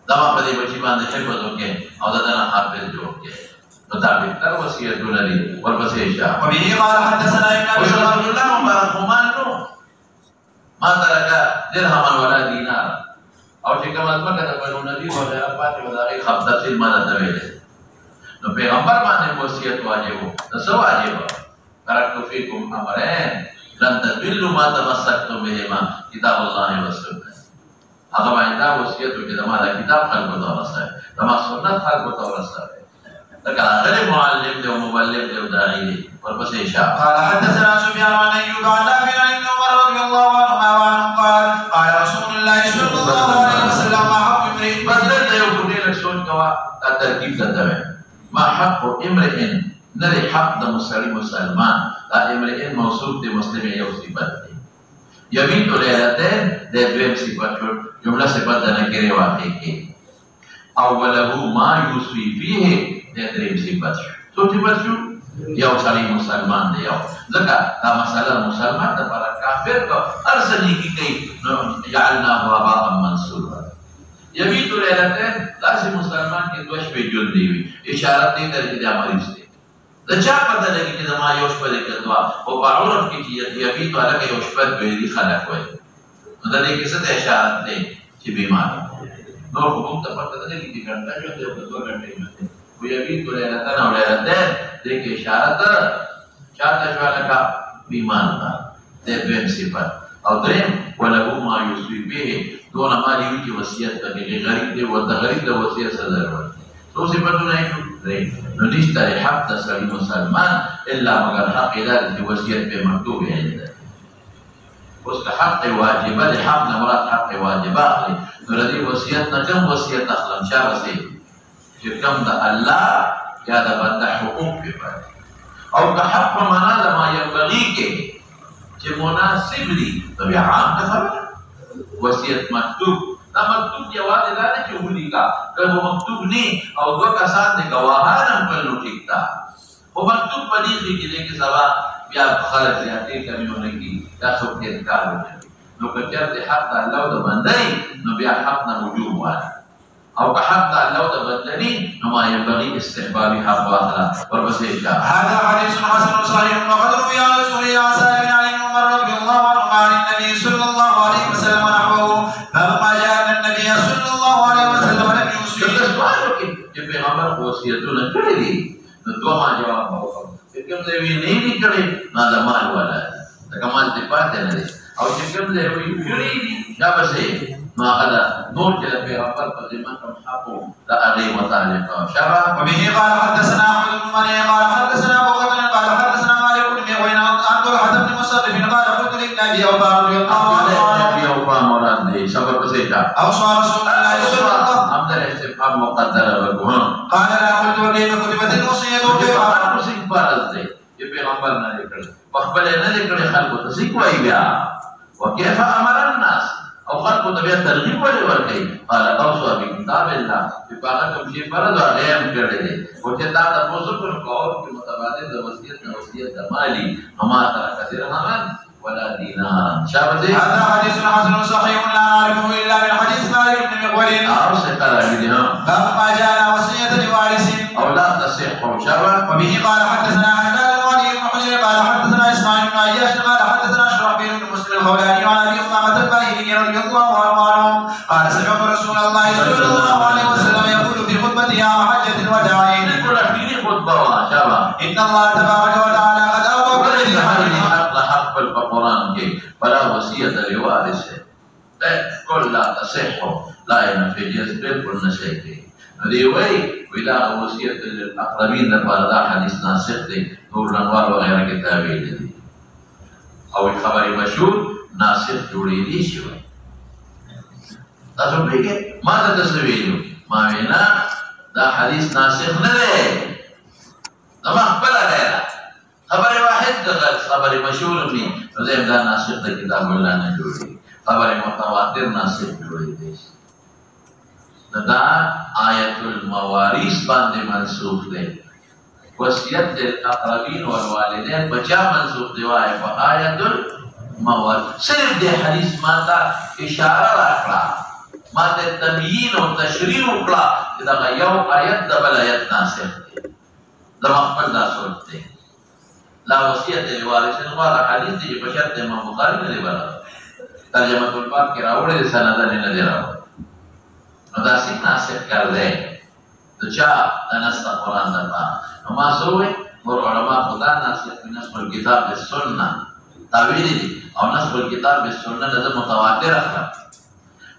S2: زما په دې بچي باندې حفظ وکړي او دا نه حافظ جوړ کړي نو دا بهتر وصیتونه دي ورپسې اشاره
S1: وبه قال حدثنا ابن
S2: عبد الله مبارك نو ما ترک درهم ولا دینار او چې کوم ځمکه د بنو نبی وغیرہ پاتې وداغي خپل تفصیل ما ته ویل نو پیغمبر باندې وصیت واجب ده څه واجب ترکت فیکم امرین لن تضلوا ما تمسكتم بهما کتاب الله والسنه هغه باندې وصیت وکړه ما دا کتاب خلکو ته ورسوي دا ما سنت خلکو ته ورسوي لكن غير معلم له ومبلغ له وداعي ورپسې اشاره
S1: قال حدثنا سفيان عن ايوب عن نافع عن عمر رضي الله عنهما قال قال رسول الله صلى الله عليه وسلم ما حق امرئ
S2: بدل یو ګډه لښون کوا دا ترکیب ده ما حق امرئ نه حق د مسلمان دا امرئ موصوف دی مسلم یو صفت دی یبیت ليلتين د دویم صفت جمله صفت ده نکره واقع کی اوله ما یوصي فيه دریم صفت شو څو صفت شو یو سړی مسلمان دی یو ځکه دا مسله مسلمان د پر کافر کو ارسلی کی کوي جعلنا هباء منصورا یبیت ليلتين لازم مسلمان کې دوه شپې ژوند دی اشاره دې درته د مریض دی د چا پته لګي چې ما یو شپه کې دوا او په عرف کې چې یبیت علاقه یو شپه به خلک وای نو د دې کې څه اشاره ده چې بیمار نو حکم ته پته لګي چې ګڼه ژوند دی په 2 غنټې ويبيت ليلتين او ليلتين دې کې اشاره ده چاته شواله کا بیمان ده دې دویم صفت او دریم وله ما يوصي به دون ما لي وصیت کوي غریب دی او د غریب د وصیت سره ضرورت څو صفاتونه یې نو نشته حق د سړي مسلمان الا مگر حق د وصیت په مکتوب دی اوس که حق واجبه د حق نه مراد حق واجبه اخلي نو د وصیت نه کوم وصیت اخلم چا وصیت چې کوم د الله یا د بنده حقوق په پاتې او که حق په معنا د ما ينبغي کې چې مناسب دي نو بیا عام خبره وصیت مکتوب دا مکتوب یوازې دا نه چې ولیکا که مکتوب نه او دوه کسان د ګواهان هم په لو ټیک تا او مکتوب په دې کې سبا بیا خلک زیاتې کمیونه کی دا څو کې کار وکړي نو که چېرته حق د الله د بنده نو بیا حق نه وجوب وایي او که حق الله د بدلني نو ما ينبغي استحباب حق واخلا ورپسې
S1: هذا حديث حسن صحيح وقد روي عن رسول الله صلى الله عليه وسلم رضي الله عنه عن النبي صلى الله عليه وسلم نحوه فلما جاء النبي صلى الله عليه وسلم لم يوصي
S2: چې پیغمبر وصیتونه کړی دي نو دوه ما جواب وکړ کوم ځای وی نه کړی ما د مال ولا د کمال دې پاتې نه دي او چې کوم ځای وی کړی دي دا بسې ما هذا نور كده في أفضل قديمة حقه لأغي مطالق شرع
S1: وبه قال حدثنا أحمد بن مني قال حدثنا أبو قتل قال حدثنا مالك بن مغوين عن طلحة بن مصرف قال قلت للنبي أوفى رضي الله عنه
S2: النبي أوفى مراد دي سبب بسيطة
S1: أوصى رسول الله صلى الله عليه وسلم
S2: عمد الاستفهام مقدر لكم
S1: قال لا قلت وكيف كتبت الوصية وكيف
S2: مسيح فرض دي پیغمبر نه لیکل خپل نه لیکل خلکو ته څه کوي بیا وكيف أمر الناس او خلقو طبیعت ترغیب ولی ورکی قال اوصوا بکتاب الله بپاقه کم شی فرد و غیم کرده دی و چه تا تا پوسو کن قول که متبادل دا وصیت دا مالی وما ترک درهما ولا دینارا شابه
S1: هذا حديث حسن صحيح لا نعرفه الا من حديث مالك بن مقبل
S2: أو سكر بدهم
S1: باب ما جاء وصية لوارث
S2: أو لا تصح شرعا.
S1: وبه قال حدثنا حداد الوالي بن حجر قال حدثنا اسماعيل بن عياش قال حدثنا شرحبيل بن مسلم الخولاني عن ابي امامه الباهلي رضي الله عنه قال سمعت رسول الله صلى الله عليه وسلم يقول في خطبته عام حجه الوداع
S2: يقول لك في خطبة شباب
S1: ان الله تبارك وتعالى قد اوصى
S2: وليس
S1: بكل
S2: هذه
S1: حق
S2: حق حق القرآن كي فلا وصية لوارث كل لا تصح لا ينفي بالكل نشيء هذه ولا وصية للأقربين لبعض حديث ناسخ نور الأنوار وغير كتابه او خبر مشهور ناسخ جوړې دي شي تاسو به ما ته تسویلو ما وینا دا حدیث ناسخ نه دی دا خپل غیره خبر واحد د خبر مشهور دی نو دا ناسخ د کتاب الله نه جوړي خبر متواتر ناسخ جوړي دي دا آیت الموارث باندې منسوخ دی وصیت الاقربین والوالدین بچا منسوخ دی وای په آیت الموارث صرف دی حدیث ما ته اشاره راکړه ما ته تبیین او تشریح وکړه دا یو آیت د بل آیت ناسخ دی دا خپل دا صورت دی لا وصیت لوارث غواړه حدیث دی په شرط امام بخاری نه دی برابر ترجمه الباب کې راوړل سند نه دی راوړل نو دا څنګه ناسخ کړل د چا د نص قرآن دا ما سوې ور علماء خدا ناسخ نصب الكتاب بالسنه تعویل دي او نصب الكتاب بالسنه د متواتر اخر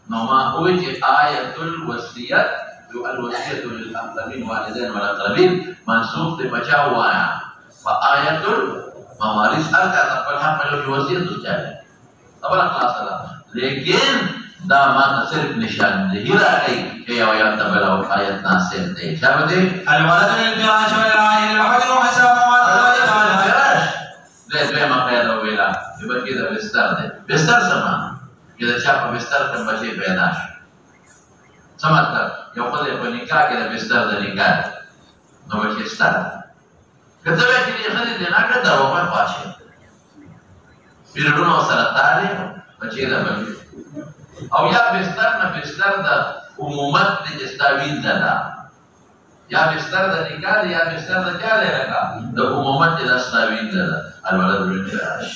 S2: نو ما وې چې آیت الوصیت جو الوصیت للاقربین والدین والاقربین منسوخ ته بچاو وایا فآیت الموارث ارکا خپل حق له وصیت وچاله خبر خلاص لیکن دا ما صرف نشاندهی راغی که یو آیات بل او آیت ناسخ دی شابه دی
S1: الولد للفراش والعائل الحجر وحساب
S2: فراش دی دویمه قیده ویلا چې بچی د بستر دی بستر سمانه چې د چا په بستر کې بچی پیدا شي څه مطلب یو خدای په نکاح کې د بستر د نکاح نو بچی ستاره که ته وایې چې خدای دې نه کړه دا ومه پاشه پیرډونو سره تاړي بچی دا بچی او یا بستر نه بستر د عمومت د استاویل ده یا بستر د نکاح یا بستر د چا لري د عمومت د استاویل ده الولد بالفراش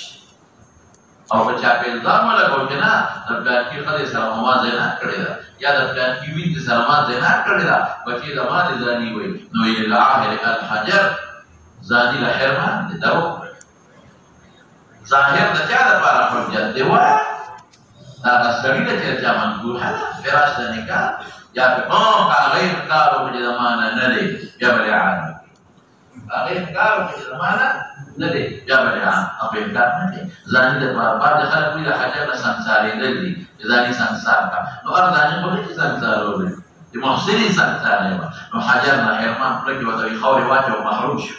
S2: او بچا په الزام لګو چې نه د پلان کې خدای سره موازنه نه کړی ده یا د پلان کې وین د سره موازنه نه کړی ده بچی د مال ځاني وي نو یې العاهر الحجر ځاني له حرمان دي درو ظاهر د چا لپاره حجت دی وای دا سړی چې چا منګوحه فراش د نکاح یا په هغه کارو په زمانه نه دی یا بل عام هغه کارو په زمانه نه دی یا بل عام او په کار نه دی ځان د بعد خلک ویل حاجه نه سنساري دي ځاني سنسار کا نو ارزانه په دې سنسار وي د محسني سنسار نه نو حاجه نه حرمان پر کې وځي خوري واچو محروم شو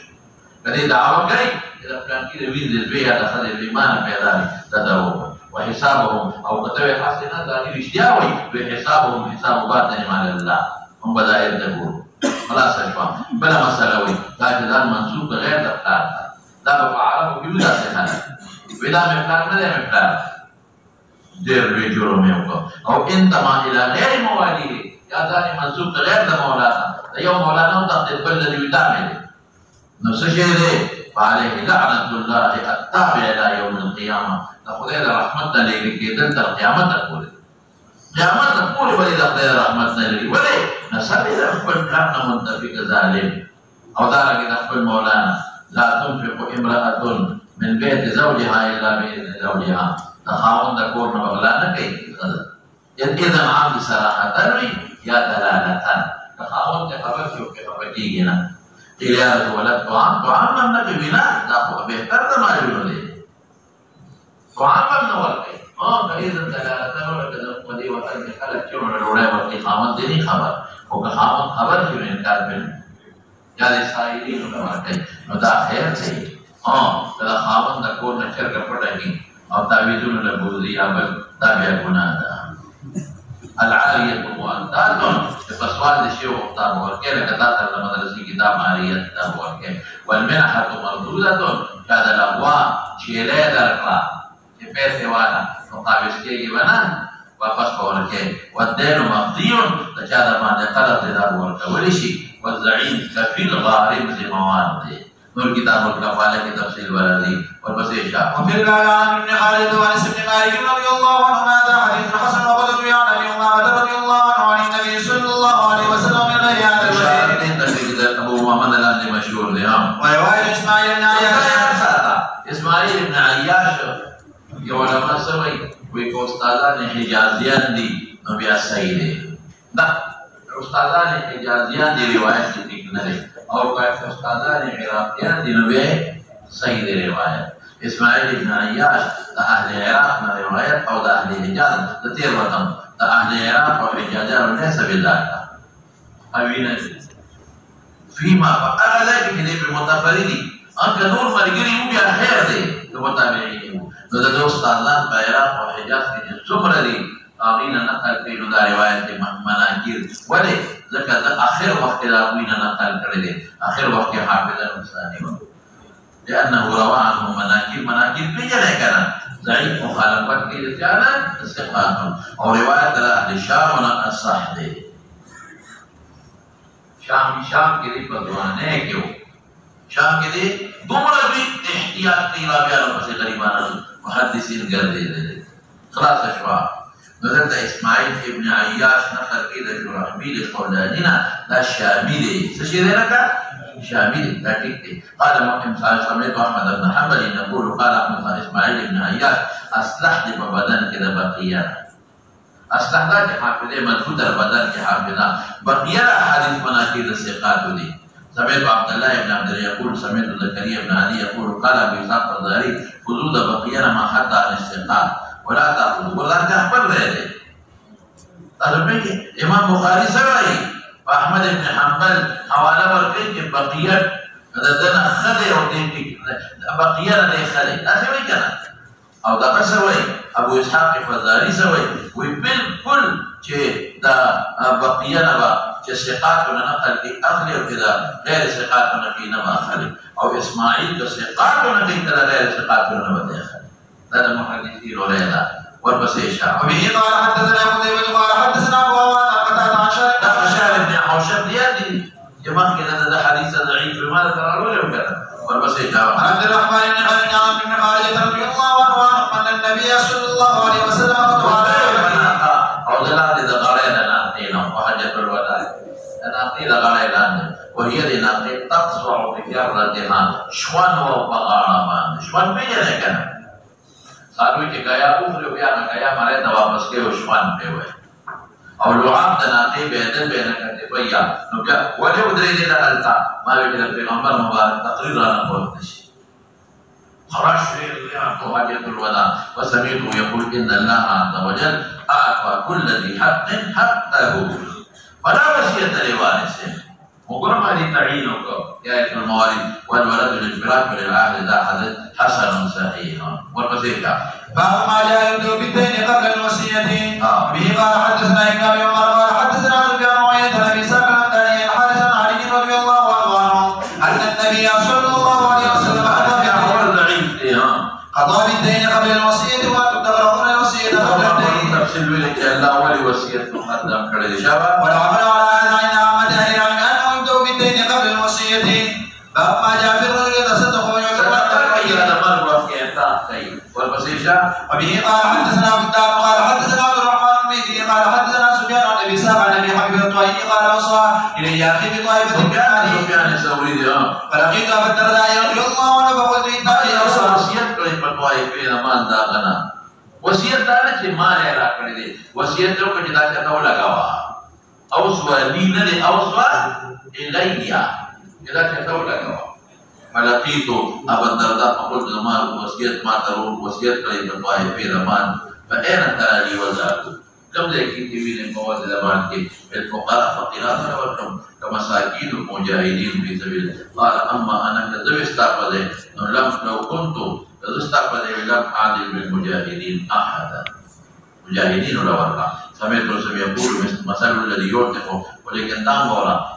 S2: کله دعوه کوي دا پلان کې وینځل بیا د خدای ایمان پیدا تداو وحسابهم او كتب حسنا ذلك اشتياوي بحسابهم حساب باطن مع الله هم بدائر تقول خلاص اشفا بلا مسألة وي تاجدان منسوب غير دفتار دا بفعاله بيودا سيخانا ودا مفلار ندى مفلار دير بيجورو ميوكو او انتما الى غير مواليه يا داني منسوب غير دا مولانا دا يوم مولانا وتقدر بلد يتعمل نفسه دي فعليه لعنة الله التابع الى يوم القيامة خدای د رحمت نه لري کېدل تر قیامت پورې قیامت پورې ولې د خدای د رحمت نه لري ولې نسبه د خپل پلان نه منطبق ظالم او دا راګه د خپل مولانا لا تنفق امرأة من بيت زوجها الا بإذن زوجها تخاون د کور نه بغلا نه کوي اذن عام صراحه وي یا دلالتا تخاون ته خبر شو کې خبر کېږي نه قیل ولد طعام نه کوي نه دا خو به تر د ماجلو دی وعمل نور کوي غریزه دلالت نور کده په دې وخت کې خلک چې وروړای ورته خامن دي نه خبر او که خامن خبر شي انکار کوي یا د سایلی نو ورته نو دا خیر دی دا خامن د کور نه چرګ پټایي او تعویذونه له بوزي یا بل دا بیا ګناه ده العالیه مؤنتاتن په سوال د شی او تا ورکه لکه دا د مدرسې کتاب عالیه دا ورکه والمنحه مردوده کذا الاقوا چې له درکړه چې پیسې والا نو قابض کېږي ونه واپس ورکه والدين مقضي لچا د باندې قرض دې ورکول شي والزعيم كفيل غارم زموان دي نور كتاب الكفالة کی تفصیل والا دی اور بس اشاء
S1: وفي الباب عن ابن خالد وانس بن مالك رضي الله عنهما هذا حديث حسن وقد روي عن ابي امامه رضي الله عنه عن النبي صلى الله عليه وسلم من غير هذا الشيء.
S2: ابو محمد الانصاري مشهور دی ہم
S1: وروايه اسماعيل بن عياش
S2: اسماعیل ابن عیاش یہ علماء سوئی کوئی کو استادان حجازیان دی نو بیا صحیح دی دا استادان حجازیان دی روایت کی ٹھیک نہ ہے اور کوئی استادان عراقیان دی نو بیا صحیح دی روایت اسماعیل ابن عیاش دا اہل عراق نا روایت او دا اہل حجاز دا تیر وطن دا اہل عراق و حجازیان نے سبی ذاتا اوینا فیما فاقل ذلك کنے پر متفردی انکہ نور مرگری ہوں بیا خیر دے تو متابعین ہوں نو دا دو استادان با عراق و حجاز کی زمر دی آمین نقل کی نو دا روایت مناکیر ولی ذکر دا آخر وقت دا آمین نقل کردے آخر وقت حافظ المسانی ہوں لأنه روى عنه مناكير بجنة كان ضعيف مخالفات کی جانا استقامت اور روایت اهل الشام ونقل صح دے شام کے لیے بدوانے کیوں شام کے لیے دمرا بھی احتیاط کی رابعہ سے غریبانا محدثین کر دے خلاص اشوا نظرت اسماعیل ابن عیاش نقل کی رجل رحمیل خولانینا لا شامل سشیدے لکا شامل لا تكتب قال محمد صلى الله عليه وسلم احمد بن حنبل يقول قال احمد بن اسماعيل بن عياش اصلحت ببدن كده بقيه اصلحت حافظه مضبوط البدن کے حافظه بقيه حديث مناكير الثقات دي سمعت عبد الله بن عبد يقول سمعت زكريا بن علي يقول قال ابي اسحاق الضاري حدود بقيه ما حتى عن الثقات ولا تاخذ ولا تحفظ رہے طالب امام بخاری سوئی احمد بن حنبل حوالہ ورکی کہ بقیت دنا خدے اور دین کی بقیت دے خدے ایسے نہیں کنا او دا سوئی ابو اسحاق فزاری سوئی وی بالکل چه دا بقیت نبا چه ثقات نقل کی اخلی اور کدا غیر ثقات نقل نبا اخلی او اسماعیل جو ثقات نقل کدا غیر ثقات نبا دے اخلی دا محدثین اور ایدا وربس اشاء
S1: وبه قال حدثنا قتيبة قال حدثنا ابو عوان قتادة عن
S2: شارع بن حوشب ديادي جماعة كده ده حديث ضعيف لماذا ترى له كده وربس يجاوب
S1: عبد الرحمن بن عبد بن خالد رضي الله عنه ان النبي صلى الله عليه وسلم قال
S2: او دلال ده قرينا نعطينا وحجة الوداع نعطينا قرينا وهي نعطي تقصع بجرتها شوان وبغارمان شوان بيجي كده قالوا کہ گیا اوپر بیا نہ گیا مارے تو واپس کے عثمان پہ ہوئے اور لعاب تناقی بہتر بہن کرتے بھیا نو کیا وجہ ادھر دے رہا تھا مارے کہ پیغمبر مبارک تقریر انا بولتے ہیں خرج في حاجة الوداع وسمعته يقول إن الله عز وجل أعطى كل ذي حق حقه فلا وصية لوارثه وقرم هذه تعيينك يا ابن الموارد والولد للفراق وللعهد ذا حدث حسن صحيح والبصيرة
S1: باب ما جاء يبدو بالدين قبل الوصية به قال حدثنا ابن ابي عمر قال حدثنا سفيان وعيد ابي سعد الداني الحارث عن علي رضي الله عنه ان النبي صلى الله عليه وسلم قضى بالدين قبل الوصية وتدبرون الوصية قبل الدين
S2: تفصيل لك الاول وصية مقدم كذا الإجابة
S1: والعمل على هذا عند عامة أهل العلم أنه يبدأ بالدين قبل الوصية باب ما جاء في الرجل يتصدق وبه قال حدثنا ابو الدار قال حدثنا عبد الرحمن بن مهدي قال حدثنا سفيان عن ابي سعد عن ابي حبيب الطائي قال اوصى الي اخي بطائفه من اهله
S2: سفيان الثوري
S1: فلقيت ابا الدرداء رضي الله عنه فقلت ان اخي اوصى
S2: وصيت کړي په طائفه نماز دا غنا وصیت دا چې مال یې را کړی دی وصیت یو کړي دا چې تا ولګاوه اوصى لي نه اوصى الي دا چې تا ولګاوه فلقيت ابا الدرداء فقلت له وصيت ما ترون وصيت كلي بطائفه رمان فاين ترى لي وزارته كم ذلك من المواد الأمان الفقراء فقيرات والكم كمساكين المجاهدين في سبيل الله قال أما أنا كذب استقبل لو كنت قد استقبل لم أعدل بالمجاهدين أحدا مجاهدين ولا ورقة سمعت رسول يقول مثل الذي يعتق ولكن دام ورا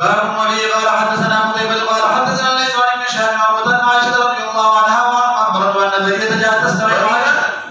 S1: باب ولي قال حدثنا قتيبة قال حدثنا ليس عن ابن شهاب عن عائشة رضي الله عنها وأخبرت أن الذي جاءت تستمع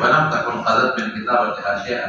S2: ولم تكن قضت من كتابتها شيئا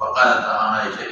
S2: وقالت عائشة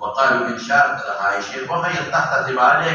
S2: وقالوا إن شاء عائشة وهي تحت زبالة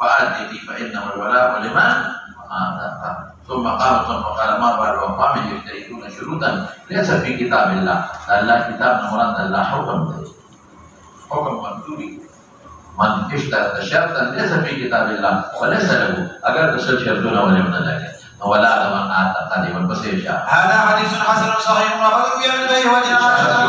S2: فأدي فإنه الولاء لمن ثم قال ما بال وقام يشتركون شروطا ليس في كتاب الله الله كتاب مراد الله حكم مكتوب من اشترط شرطا ليس في كتاب الله وليس له اگر تسل شرطنا ولم نلك ولا لمن اعتقد والبصير
S1: هذا حديث حسن صحيح وقد روي عن ابي وجه عائشة